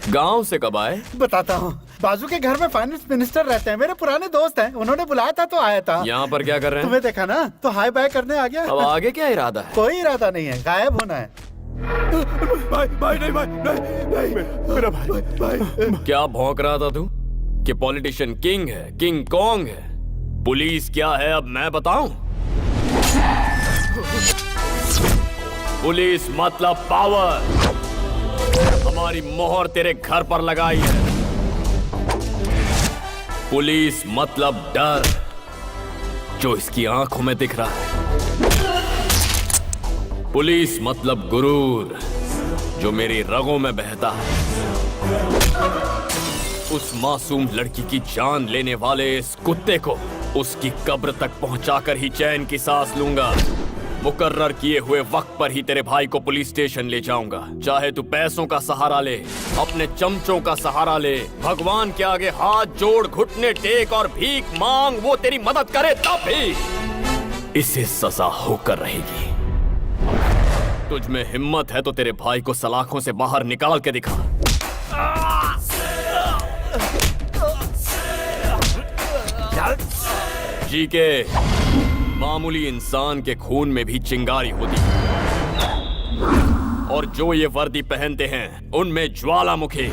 गांव से कब आए? बताता हूँ। बाजू के घर में फाइनेंस मिनिस्टर रहते हैं, मेरे पुराने दोस्त हैं। उन्होंने बुलाया था तो आया था। यहाँ पर क्या कर रहे हैं? तुम्हें देखा ना तो हाय बाय करने आ गया। अब आगे क्या इरादा है? कोई इरादा नहीं है, गायब होना है। भाई नहीं, मेरा भाई। क्या भौंक रहा था तू कि पॉलिटिशियन किंग है, किंग कॉन्ग है? पुलिस क्या है अब मैं बताऊं? पुलिस मतलब पावर। हमारी मोहर तेरे घर पर लगाई है। पुलिस मतलब डर, जो इसकी आंखों में दिख रहा है। पुलिस मतलब गुरूर, जो मेरी रगों में बहता है। उस मासूम लड़की की जान लेने वाले इस कुत्ते को उसकी कब्र तक पहुंचाकर ही चैन की सांस लूंगा। मुकर्रर किए हुए वक्त पर ही तेरे भाई को पुलिस स्टेशन ले जाऊंगा। चाहे तू पैसों का सहारा ले, अपने चमचों का सहारा ले, भगवान के आगे हाथ जोड़, घुटने टेक और भीख मांग, वो तेरी मदद करे तब भी इसे सजा होकर रहेगी। तुझ में हिम्मत है तो तेरे भाई को सलाखों से बाहर निकाल के दिखा। जी के मामूली इंसान के खून में भी चिंगारी होती है, और जो ये वर्दी पहनते हैं उनमें ज्वालामुखी।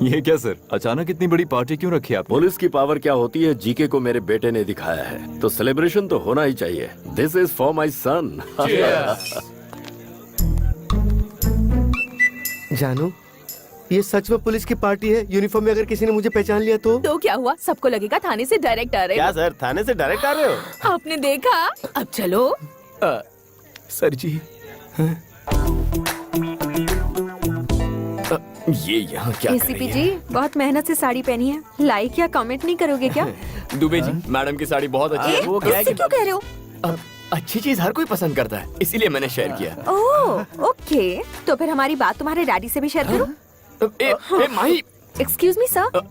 ये क्या सर, अचानक इतनी बड़ी पार्टी क्यों रखी आप? पुलिस की पावर क्या होती है जीके को मेरे बेटे ने दिखाया है, तो सेलिब्रेशन तो होना ही चाहिए। दिस इज फॉर माई सन। जानू, ये सच में पुलिस की पार्टी है? यूनिफॉर्म में अगर किसी ने मुझे पहचान लिया तो क्या हुआ? सबको लगेगा थाने से डायरेक्ट आ रहे हो। क्या सर, थाने से डायरेक्ट आ रहे हो? आपने देखा? अब चलो। सर जी ये यहाँ क्या कर एसीपी रही जी बहुत मेहनत से साड़ी पहनी है, लाइक या कमेंट नहीं करोगे क्या? है? दुबे जी, मैडम की साड़ी बहुत अच्छी है। वो क्या है इससे क्यों कह रहे हो? अच्छी चीज हर कोई पसंद करता है, इसीलिए मैंने शेयर किया। ओह ओके, तो फिर हमारी बात तुम्हारे डैडी से भी शेयर करो। Mahi, excuse me sir,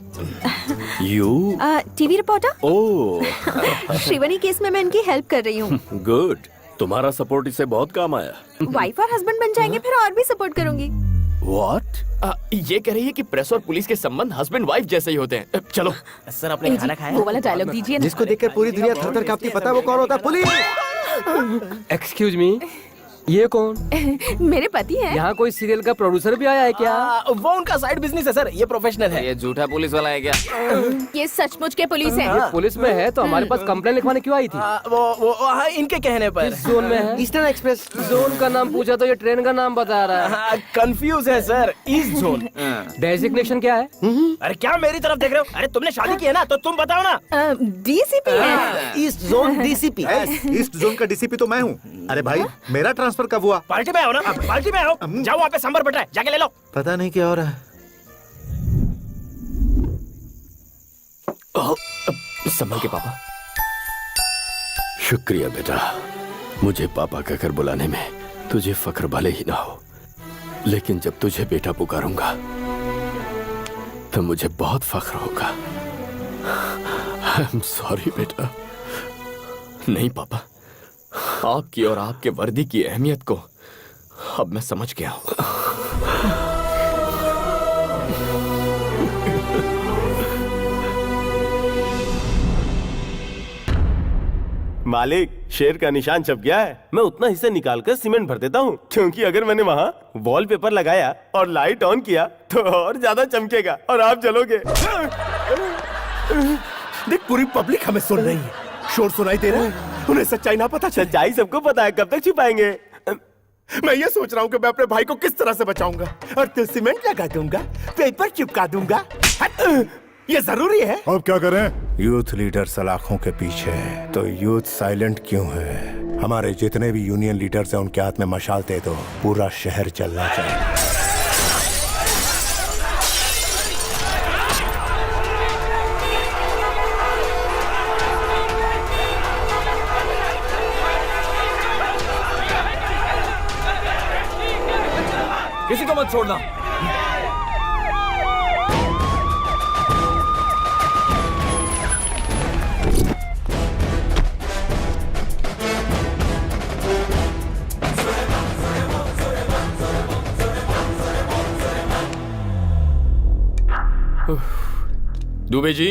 you TV reporter. Oh Shrivani case में मैं इनकी हेल्प कर रही हूँ। गुड, तुम्हारा सपोर्ट इसे बहुत काम आया। वाइफ और हस्बैंड बन जाएंगे फिर और भी सपोर्ट करूंगी। व्हाट? ये कह रही है कि प्रेस और पुलिस के संबंध हस्बैंड वाइफ जैसे ही होते हैं। चलो सर, आपने खाना खाया? वो वाला डायलॉग दीजिए ना। जिसको देखकर पूरी दुनिया थर-थर कांपती, पता है वो कौन होता है? पुलिस। एक्सक्यूज मी, ये कौन? मेरे पति हैं। यहाँ कोई सीरियल का प्रोड्यूसर भी आया है क्या? वो उनका साइड बिजनेस है सर, ये प्रोफेशनल है। ये झूठा पुलिस वाला है क्या? ये सचमुच के पुलिस है। ये पुलिस में है तो हमारे पास कंप्लेन लिखवाने क्यों आई थी? वो इनके कहने पर। किस जोन में है? ईस्टर्न एक्सप्रेस जोन का नाम पूछा तो ये ट्रेन का नाम बता रहा है। कंफ्यूज है सर, ईस्ट जोन। डेजिग्नेशन क्या है? अरे क्या मेरी तरफ देख रहे हो? अरे तुमने शादी की है ना, तो तुम बताओ ना। डीसीपी है। East zone DCP. East zone का डीसीपी तो मैं हूँ। अरे भाई, मेरा ट्रांसफर कब हुआ? पार्टी में आओ ना, पार्टी में आओ। जाओ वहाँ पे सांबर बट रहा है, जाके ले लो। पता नहीं क्या हो रहा है। संभल के पापा। शुक्रिया बेटा, मुझे पापा कहकर बुलाने में तुझे फख्र भले ही ना हो, लेकिन जब तुझे बेटा पुकारूंगा तो मुझे बहुत फख्र होगा। आई एम सॉरी बेटा। नहीं पापा, आपकी और आपके वर्दी की अहमियत को अब मैं समझ गया हूँ। मालिक, शेर का निशान छप गया है। मैं उतना हिस्सा निकाल कर सीमेंट भर देता हूँ, क्योंकि अगर मैंने वहाँ वॉलपेपर लगाया और लाइट ऑन किया तो और ज्यादा चमकेगा और आप जलोगे। देख, पूरी पब्लिक हमें सुन रही है, शोर सुनाई दे रहा है। उन्हें सच्चाई ना पता चल। सच्चाई सबको पता है, कब तक छिपाएंगे? मैं ये सोच रहा हूँ कि मैं अपने भाई को किस तरह से बचाऊंगा। और तो सीमेंट लगा दूंगा, पेपर चिपका दूंगा। ये जरूरी है। अब क्या करें? यूथ लीडर सलाखों के पीछे है, तो यूथ साइलेंट क्यों है? हमारे जितने भी यूनियन लीडर्स हैं उनके हाथ में मशाल दे दो, पूरा शहर चलना चाहिए। किसी को मत छोड़ना। Dubey ji,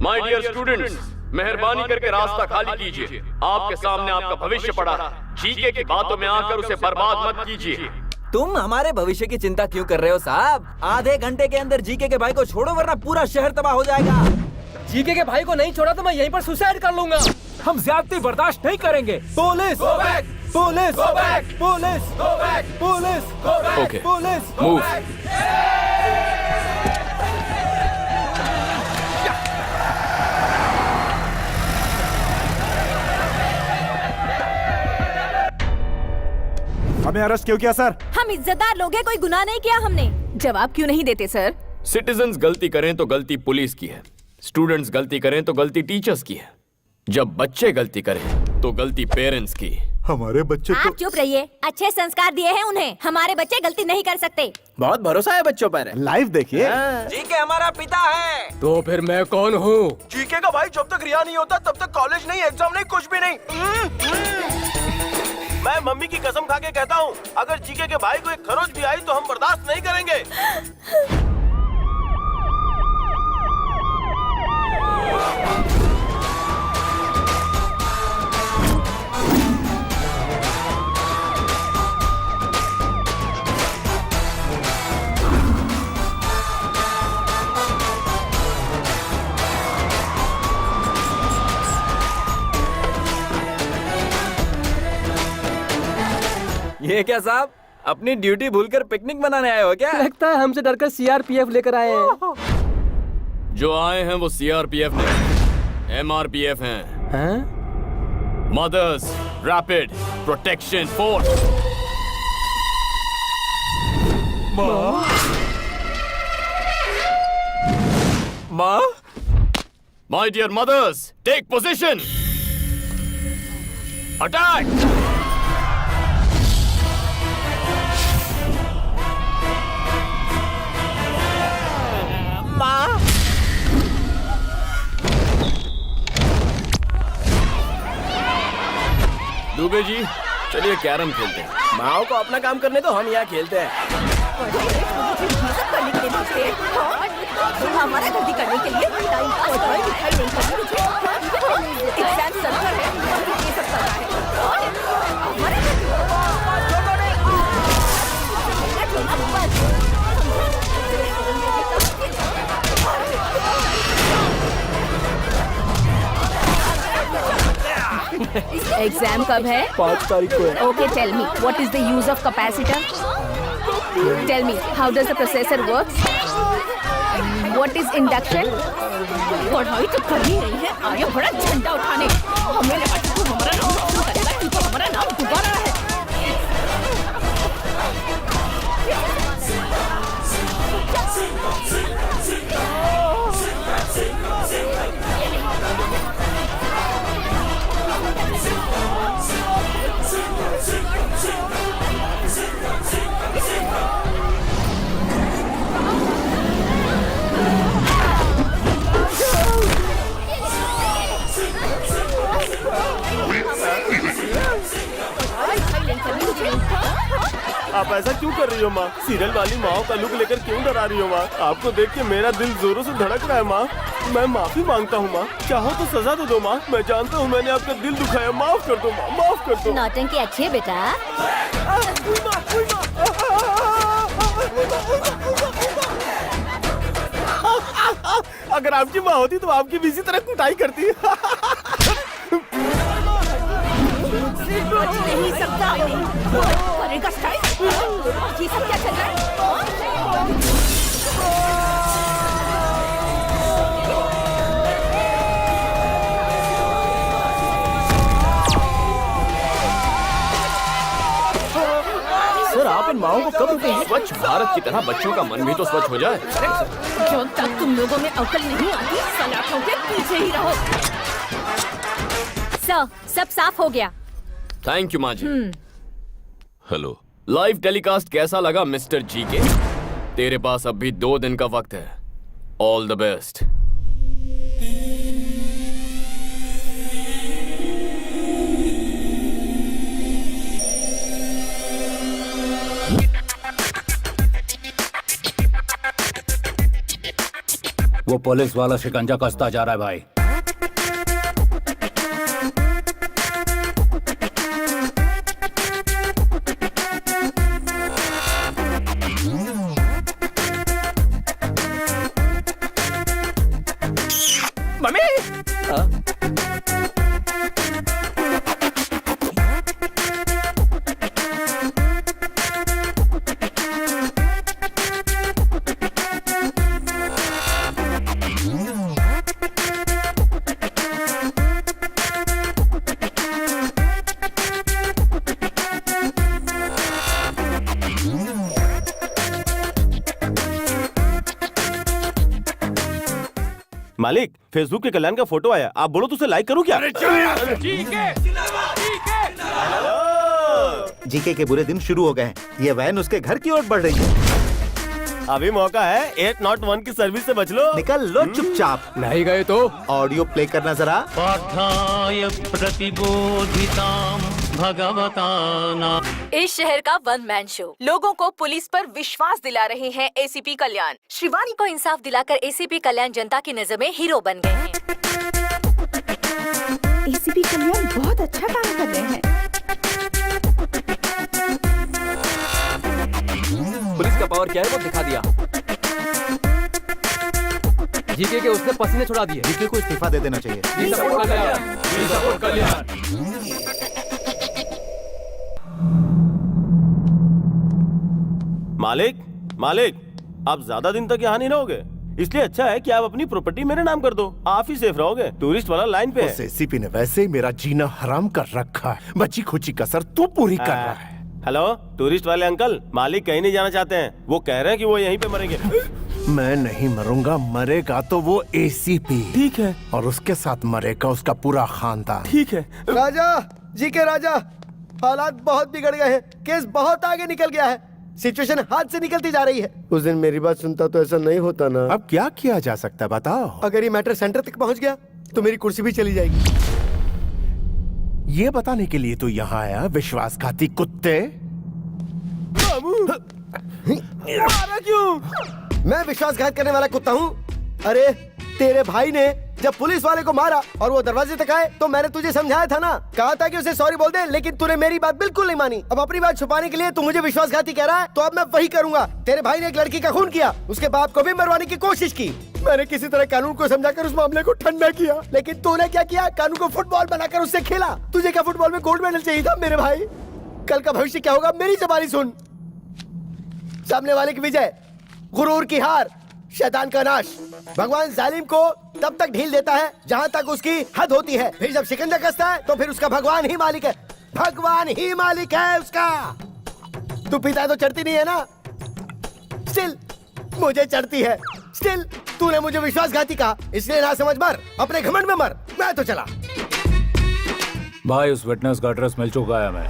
my dear students, मेहरबानी करके रास्ता खाली कीजिए। आपके सामने आपका भविष्य पड़ा है। जीके की बातों में आकर उसे बर्बाद मत कीजिए। तुम हमारे भविष्य की चिंता क्यों कर रहे हो साहब? आधे घंटे के अंदर जीके के भाई को छोड़ो, वरना पूरा शहर तबाह हो जाएगा। जीके के भाई को नहीं छोड़ा तो मैं यहीं पर सुसाइड कर लूंगा। हम ज्यादती बर्दाश्त नहीं करेंगे। Police, police, police, police, okay, police, move. हमें अरेस्ट क्यों किया सर? हम इज्जतदार लोग हैं, कोई गुनाह नहीं किया हमने। जवाब क्यों नहीं देते सर? सिटीजन्स गलती करें तो गलती पुलिस की है, स्टूडेंट्स गलती करें तो गलती टीचर्स की है, जब बच्चे गलती करें तो गलती पेरेंट्स की। हमारे बच्चे तो... आप चुप रहिए, अच्छे संस्कार दिए हैं उन्हें। हमारे बच्चे गलती नहीं कर सकते। बहुत भरोसा है बच्चों पर। लाइव देखिए। जीके हमारा पिता है। तो फिर मैं कौन हूँ? जीके का भाई जब तक रिहा नहीं होता तब तक कॉलेज नहीं, एग्जाम नहीं, कुछ भी नहीं। मैं मम्मी की कसम खा के कहता हूँ, अगर जीके के भाई को एक खरोच भी आई तो हम बर्दाश्त नहीं करेंगे। ये क्या साहब, अपनी ड्यूटी भूलकर पिकनिक मनाने आए हो क्या? लगता है हमसे डरकर सीआरपीएफ लेकर आए हैं। जो आए हैं वो सीआरपीएफ नहीं, एमआरपीएफ हैं। Mothers rapid protection force. माँ? My dear mothers, take position. Attack! माँ? दुबे जी, चलिए कैरम खेलते हैं। माओ को अपना काम करने दो, हम यहाँ खेलते हैं। हमारा गलती करने के लिए टाइम पास और दिखाई नहीं करती मुझे। एग्जाम सर्वर है, ये सब कर रहा है। एग्जाम कब है? 5 तारीख को है। Okay, tell me what is the use of capacitor? Tell me how does the processor works? What is induction? पढ़ाई तो करनी नहीं है, आया बड़ा झंडा उठाने। हमारे बच्चों को हमारा नाम रोशन करेगा, तू तो हमारा नाम डुबा रहा है। आप ऐसा क्यों कर रही हो माँ? सीरियल वाली माँ का लुक लेकर क्यों डरा रही हो माँ? आपको देख के मेरा दिल जोरों से धड़क रहा है माँ। मैं माफी मांगता हूँ माँ, चाहो तो सजा दे दो माँ। मैं जानता हूँ मैंने आपका दिल दुखाया, माफ कर दो माँ, माफ कर दो। नौटंकी अच्छी है बेटा। अगर आपकी माँ होती तो आपकी भी इसी तरह कुटाई करती। बच नहीं सकता। करेगा स्टाइल। ये सब क्या चल रहा है? सर, आप इन माओं को कब रुकेंगे? स्वच्छ भारत की तरह बच्चों का मन भी तो स्वच्छ हो जाए। जब तक तुम लोगों में अकल नहीं आती, सलाखों के पीछे ही रहो। सर, सब साफ हो गया। थैंक यू माँ जी। हेलो, लाइव टेलीकास्ट कैसा लगा मिस्टर जी के? तेरे पास अब भी 2 दिन का वक्त है। All the best. वो पुलिस वाला शिकंजा कसता जा रहा है भाई। मालिक, फेसबुक पे कल्याण का फोटो आया, आप बोलो तो उसे लाइक करूं क्या? जीके के बुरे दिन शुरू हो गए हैं। ये वैन उसके घर की ओर बढ़ रही है। अभी मौका है, 801 की सर्विस से बच लो। निकल लो चुपचाप। नहीं गए तो ऑडियो प्ले करना जरा। पाठाय प्रतिबोधितां भगवता नाम। इस शहर का वन मैन शो। लोगों को पुलिस पर विश्वास दिला रहे हैं एसीपी कल्याण। शिवानी को इंसाफ दिलाकर एसीपी कल्याण जनता की नजर में हीरो बन गए हैं। एसीपी कल्याण बहुत अच्छा काम कर रहे हैं। पुलिस का पावर क्या है वो दिखा दिया। जीके के उसने पसीने छुड़ा दिए। जीके को इस्तीफा दे देना चाहिए। सपोर्ट कल्याण। मालिक मालिक, आप ज्यादा दिन तक यहाँ नहीं रहोगे, इसलिए अच्छा है कि आप अपनी प्रॉपर्टी मेरे नाम कर दो, आप ही सेफ रहोगे। टूरिस्ट वाला लाइन पे है। एसीपी ने वैसे ही मेरा जीना हराम कर रखा है, बची खुची कसर तू पूरी कर रहा है। हेलो टूरिस्ट वाले अंकल, मालिक कहीं नहीं जाना चाहते हैं, वो कह रहे हैं कि वो यहीं पे मरेंगे। मैं नहीं मरूंगा, मरेगा तो वो एसीपी। ठीक है। और उसके साथ मरेगा उसका पूरा खानदान। ठीक है। राजा जी के राजा, हालात बहुत बिगड़ गए हैं, केस बहुत आगे निकल गया है, सिचुएशन हाथ से निकलती जा रही है। उस दिन मेरी बात सुनता तो ऐसा नहीं होता ना। अब क्या किया जा सकता है बताओ? अगर ये मैटर सेंटर तक पहुंच गया तो मेरी कुर्सी भी चली जाएगी। ये बताने के लिए तू यहाँ आया विश्वासघाती कुत्ते? मारा क्यों? मैं विश्वासघात करने वाला कुत्ता हूँ? अरे तेरे भाई ने जब पुलिस वाले को मारा और वो दरवाजे तक आए तो मैंने तुझे समझाया था ना, कहा था कि उसे सॉरी बोल दे, लेकिन तूने मेरी बात बिल्कुल नहीं मानी। अब अपनी बात छुपाने के लिए तू मुझे विश्वासघाती कह रहा है, तो अब मैं वही करूंगा। तेरे भाई ने एक लड़की का खून किया, उसके बाप को भी मरवाने की कोशिश की। मैंने किसी तरह कानून को समझाकर उस मामले को ठंडा किया, लेकिन तूने क्या किया? कानून को फुटबॉल बनाकर उससे खेला। तुझे क्या फुटबॉल में गोल्ड मेडल चाहिए था मेरे भाई? कल का भविष्य क्या होगा मेरी ज़बानी सुन। सामने वाले की विजय, गुरूर की हार, शैतान का नाश। भगवान जालिम को तब तक ढील देता है जहाँ तक उसकी हद होती है, फिर जब शिकंजा कसता है तो फिर उसका भगवान ही मालिक है, भगवान ही मालिक है उसका। तू पीता है तो चढ़ती नहीं है ना? स्टिल मुझे चढ़ती है। स्टिल तूने मुझे विश्वासघाती कहा, इसलिए ना समझ मर, अपने घमंड में मर। मैं तो चला। भाई उस विटनेस का एड्रेस मिल चुका है हमें।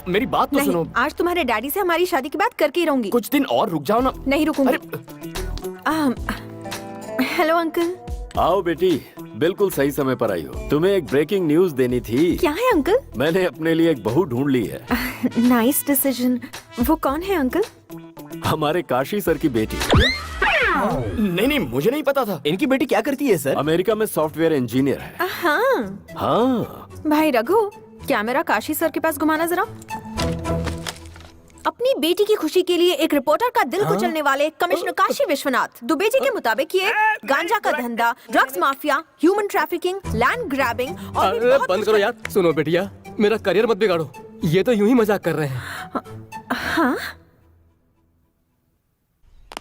मेरी बात तो सुनो। आज तुम्हारे डैडी से हमारी शादी की बात करके ही रहूंगी। कुछ दिन और रुक जाओ ना। नहीं रुकूंगी। Hello uncle. आओ बेटी, बिल्कुल सही समय पर आई हो। तुम्हें एक ब्रेकिंग न्यूज देनी थी। क्या है अंकल? मैंने अपने लिए एक बहू ढूंढ ली है। Nice decision. वो कौन है अंकल? हमारे काशी सर की बेटी। नहीं, मुझे नहीं पता था। इनकी बेटी क्या करती है सर? अमेरिका में सॉफ्टवेयर इंजीनियर है। हाँ भाई रघु, कैमरा काशी सर के पास घुमाना जरा। अपनी बेटी की खुशी के लिए एक रिपोर्टर का दिल कुचलने वाले कमिश्नर काशी विश्वनाथ दुबे जी के मुताबिक ये गांजा का धंधा, drugs mafia, human trafficking, land grabbing और भी बहुत बंद करो यार। सुनो बेटिया, मेरा करियर मत बिगाड़ो। ये तो यूं ही मजाक कर रहे हैं। हाँ?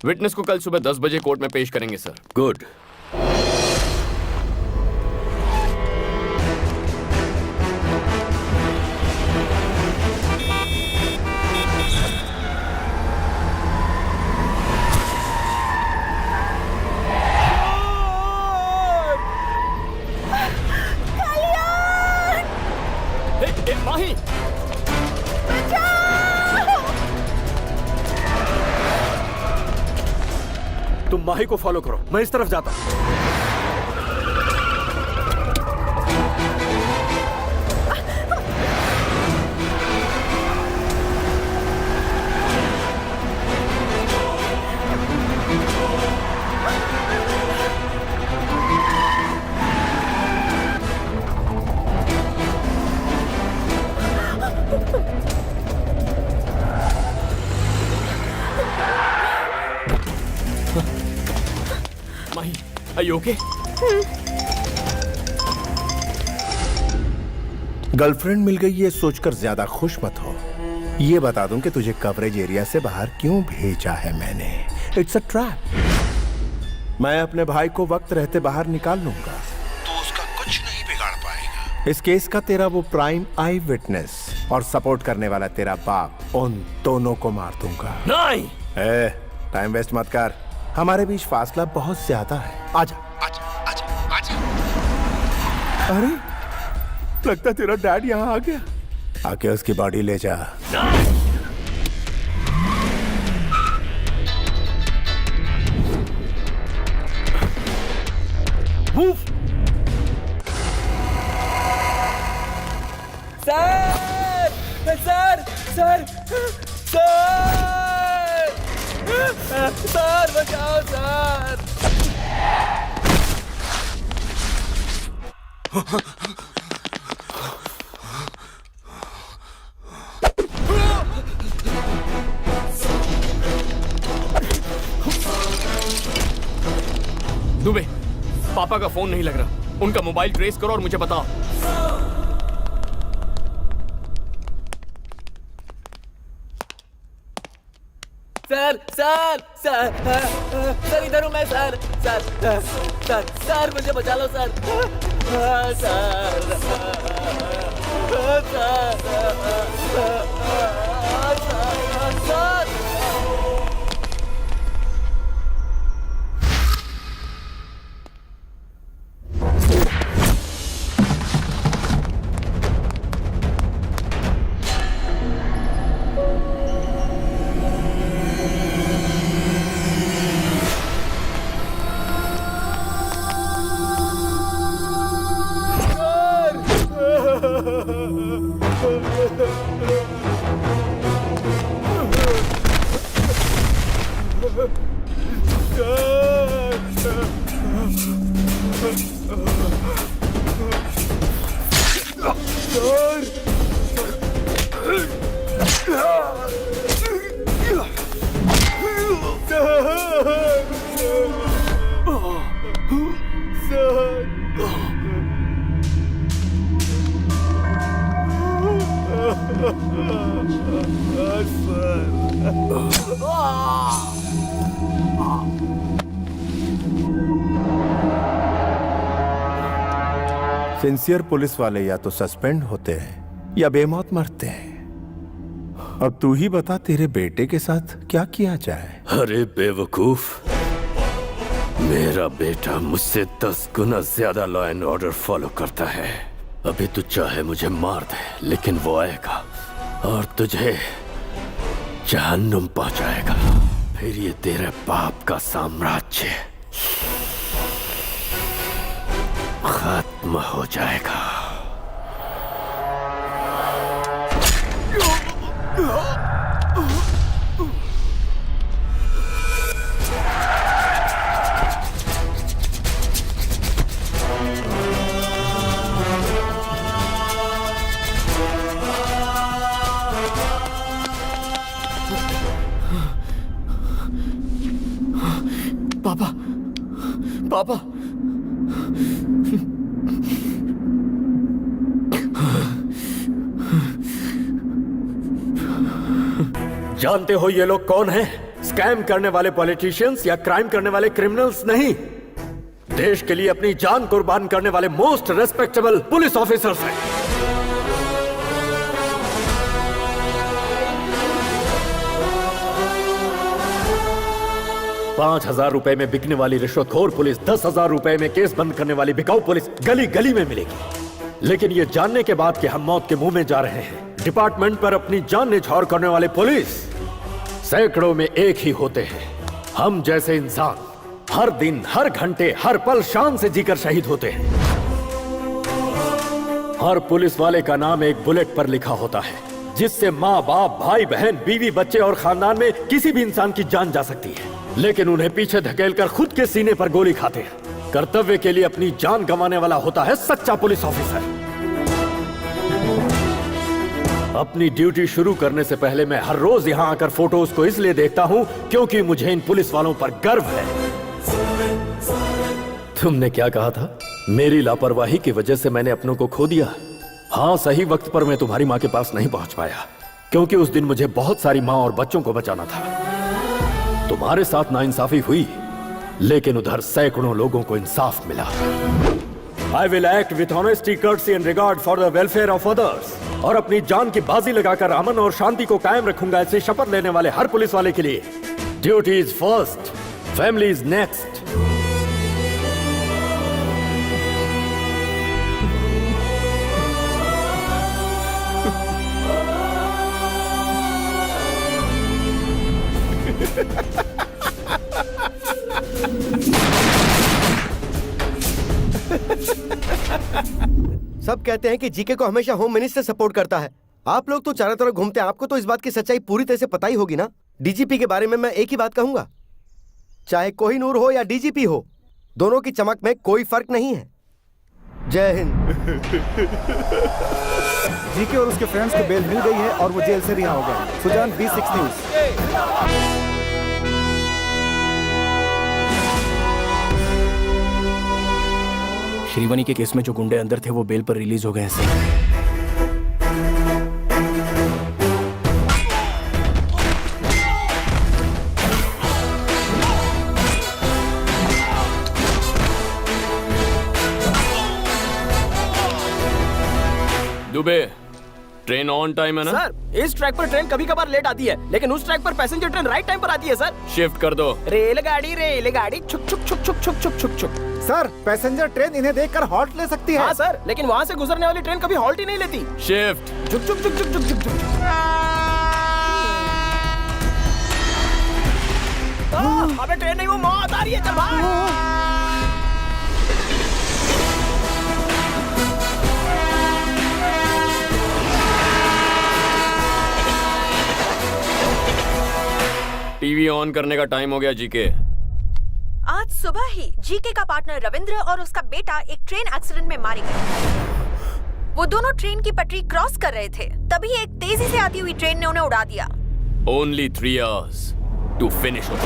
विटनेस को कल सुबह 10 बजे कोर्ट में पेश करेंगे सर। गुड। माही, तुम माही को फॉलो करो, मैं इस तरफ जाता हूँ। माही, are you okay? गर्लफ्रेंड मिल गई ये सोचकर ज्यादा खुश मत हो। ये बता दूं कि तुझे कवरेज एरिया से बाहर क्यों भेजा है मैंने। It's a trap. मैं अपने भाई को वक्त रहते बाहर निकाल लूंगा तो उसका कुछ नहीं बिगाड़ पाएगा। इस केस का तेरा वो प्राइम आई विटनेस और सपोर्ट करने वाला तेरा बाप, उन दोनों को मार दूंगा। नहीं। टाइम वेस्ट मत कर, हमारे बीच फासला बहुत ज्यादा है। आजा आजा आजा आजा। अरे लगता तेरा डैड यहाँ आ गया। आके उसकी बॉडी ले जा। Sir sir sir sir sir बचाओ सर। दुबे, पापा का फोन नहीं लग रहा। उनका मोबाइल ट्रेस करो और मुझे बताओ। सर सर सर सर इधर हूँ मैं सर सर सर सर मुझे बचा लो सर सर सिंसियर पुलिस वाले या तो सस्पेंड होते हैं या बेमौत मरते हैं। अब तू ही बता तेरे बेटे के साथ क्या किया जाए। अरे बेवकूफ, मेरा बेटा मुझसे 10 गुना ज्यादा लॉ एंड ऑर्डर फॉलो करता है। अभी तू चाहे मुझे मार दे, लेकिन वो आएगा और तुझे जहन्नुम पहुंचाएगा। फिर ये तेरे बाप का साम्राज्य खत्म हो जाएगा। पापा पापा जानते हो ये लोग कौन हैं? स्कैम करने वाले पॉलिटिशियंस या क्राइम करने वाले क्रिमिनल्स नहीं, देश के लिए अपनी जान कुर्बान करने वाले मोस्ट रेस्पेक्टेबल पुलिस ऑफिसर्स हैं। ₹5,000 में बिकने वाली रिश्वतखोर पुलिस 10,000 रुपए में केस बंद करने वाली बिकाऊ पुलिस गली गली में मिलेगी। लेकिन ये जानने के बाद कि हम मौत के मुंह में जा रहे हैं, डिपार्टमेंट पर अपनी जान न्यौछावर करने वाले पुलिस सैकड़ों में एक ही होते हैं। हम जैसे इंसान हर दिन, हर घंटे, हर पल शान से जीकर शहीद होते हैं। हर पुलिस वाले का नाम एक बुलेट पर लिखा होता है, जिससे माँ बाप, भाई बहन, बीवी, बच्चे और खानदान में किसी भी इंसान की जान जा सकती है। लेकिन उन्हें पीछे धकेलकर खुद के सीने पर गोली खाते हैं। कर्तव्य के लिए अपनी जान गंवाने वाला होता है सच्चा पुलिस ऑफिसर। अपनी ड्यूटी शुरू करने से पहले मैं हर रोज यहाँ आकर फोटोज को इसलिए देखता हूँ क्योंकि मुझे इन पुलिस वालों पर गर्व है। तुमने क्या कहा था? मेरी लापरवाही की वजह से मैंने अपनों को खो दिया। हाँ, सही वक्त पर मैं तुम्हारी माँ के पास नहीं पहुंच पाया, क्योंकि उस दिन मुझे बहुत सारी माँ और बच्चों को बचाना था। तुम्हारे साथ नाइंसाफी हुई, लेकिन उधर सैकड़ों लोगों को इंसाफ मिला। I will act with honesty, courtesy and regard for the welfare of others। और अपनी जान की बाजी लगाकर अमन और शांति को कायम रखूंगा, ऐसे शपथ लेने वाले हर पुलिस वाले के लिए duty is first, family is next. सब कहते हैं कि जीके को हमेशा होम मिनिस्टर सपोर्ट करता है। आप लोग तो चारों तरफ घूमते हैं, आपको तो इस बात की सच्चाई पूरी तरह से पता ही होगी ना। डीजीपी के बारे में मैं एक ही बात कहूंगा, चाहे कोहिनूर हो या डीजीपी हो, दोनों की चमक में कोई फर्क नहीं है। जय हिंद। जीके और उसके फ्रेंड्स को बेल मिल गई है और वो जेल से रिहा हो गए। Sujan, B6 news. श्रीवनी के केस में जो गुंडे अंदर थे वो बेल पर रिलीज हो गए हैं sir. Dubey, train on time है ना? सर इस ट्रैक पर ट्रेन कभी कभार लेट आती है, लेकिन उस ट्रैक पर पैसेंजर ट्रेन राइट टाइम पर आती है सर। शिफ्ट कर दो। रेलगाड़ी छुक छुक छुक छुक छुक छुक छुक छुक। सर पैसेंजर ट्रेन इन्हें देखकर हॉल्ट ले सकती है। हाँ सर, लेकिन वहाँ से गुजरने वाली ट्रेन कभी हॉल्ट ही नहीं लेती। शिफ्ट। झुक झुक झुक झुक झुक झुक झुक। अबे ट्रेन नहीं, वो मौत आ रही है, चल भाग। टीवी ऑन करने का टाइम हो गया जीके। आज सुबह ही जीके का पार्टनर रविंद्र और उसका बेटा एक ट्रेन एक्सीडेंट में मारे गए। वो दोनों ट्रेन की पटरी क्रॉस कर रहे थे, तभी एक तेजी से आती हुई ट्रेन ने उन्हें उड़ा दिया। Only 3 hours to finish it.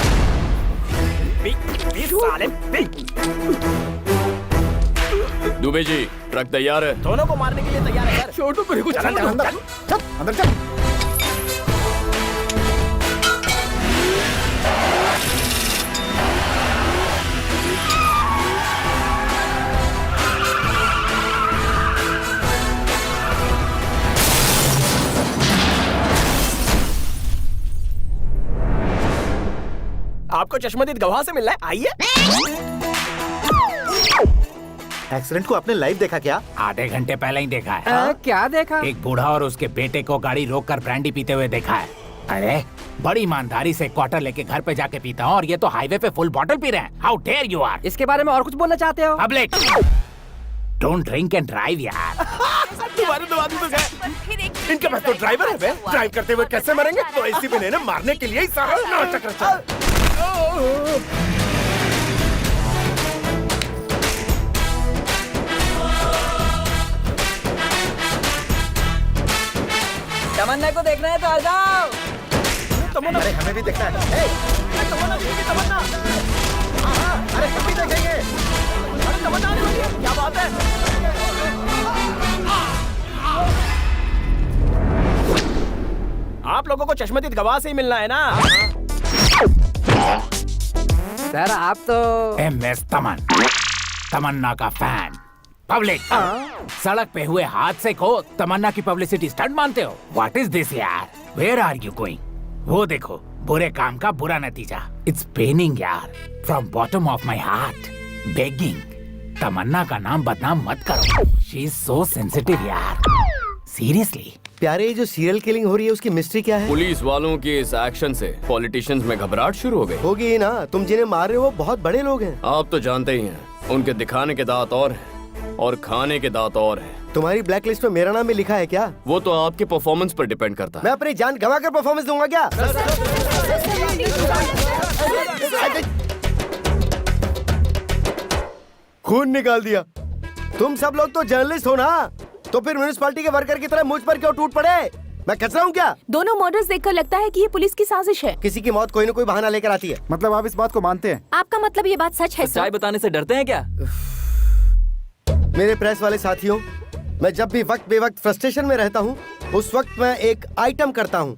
Dube ji, truck तैयार है। दोनों को मारने के लिए तैयार है सर। छोटू को कुछ चल अंदर चल। आपको चश्मदीद गवाह से मिलना है, आइए। एक्सीडेंट को आपने लाइव देखा क्या? आधे घंटे पहले ही देखा है। क्या देखा? एक बूढ़ा और उसके बेटे को गाड़ी रोककर ब्रांडी पीते हुए देखा है। अरे बड़ी ईमानदारी से क्वार्टर लेके घर पे जाके पीता हूँ और ये तो हाईवे पे फुल बॉटल पी रहे हैं। How dare you are. इसके बारे में और कुछ बोलना चाहते हो? Public don't drink and drive यार। तुम्हारे दो आदमी तो गए। इनके पास तो ड्राइवर है बे। ड्राइव करते हुए कैसे मरेंगे? तो ऐसी भी नहीं ना, मारने के लिए ही सारा नाटक रचा है। तमन्ना को देखना है तो आ जाओ। तमन्ना, अरे हमें भी देखना है। तमन्ना दीदी की तमन्ना। अरे हम भी देखेंगे। अरे तमन्ना आने वाली है, क्या बात है? आप लोगों को चश्मदीद गवाह से ही मिलना है ना? सर आप तो MS तमन्ना का फैन। पब्लिक सड़क पे हुए हादसे को तमन्ना की पब्लिसिटी स्टंट मानते हो? व्हाट इज दिस यार? Where are you going? वो देखो, बुरे काम का बुरा नतीजा। इट्स पेनिंग यार, from bottom of my heart begging, Tamanna का नाम बदनाम मत करो। शी इज सो सेंसिटिव यार, सीरियसली। प्यारे, जो सीरियल किलिंग हो रही है उसकी मिस्ट्री क्या है? पुलिस वालों के इस एक्शन से पॉलिटिशियंस में घबराहट शुरू हो गई। होगी ही ना, तुम जिन्हें मार रहे हो वो बहुत बड़े लोग हैं। आप तो जानते ही हैं, उनके दिखाने के दांत और हैं और खाने के दांत और हैं। तुम्हारी ब्लैक लिस्ट में मेरा नाम भी लिखा है क्या? वो तो आपके परफॉर्मेंस पर डिपेंड करता है। मैं अपनी जान गंवा कर परफॉर्मेंस दूंगा क्या? खून निकाल दिया। तुम सब लोग तो जर्नलिस्ट हो ना, तो फिर म्युनिसिपैलिटी के वर्कर की तरह मुझ पर क्यों टूट पड़े? मैं कचरा हूँ क्या? दोनों मर्डर्स देखकर लगता है कि ये पुलिस की साजिश है। किसी की मौत कोई न कोई बहाना लेकर आती है। मतलब आप इस बात को मानते हैं? आपका मतलब ये बात सच है? सच्चाई बताने से डरते हैं क्या? मेरे प्रेस वाले साथियों, मैं जब भी वक्त बेवक्त फ्रस्ट्रेशन में रहता हूँ, उस वक्त मैं एक आइटम करता हूँ।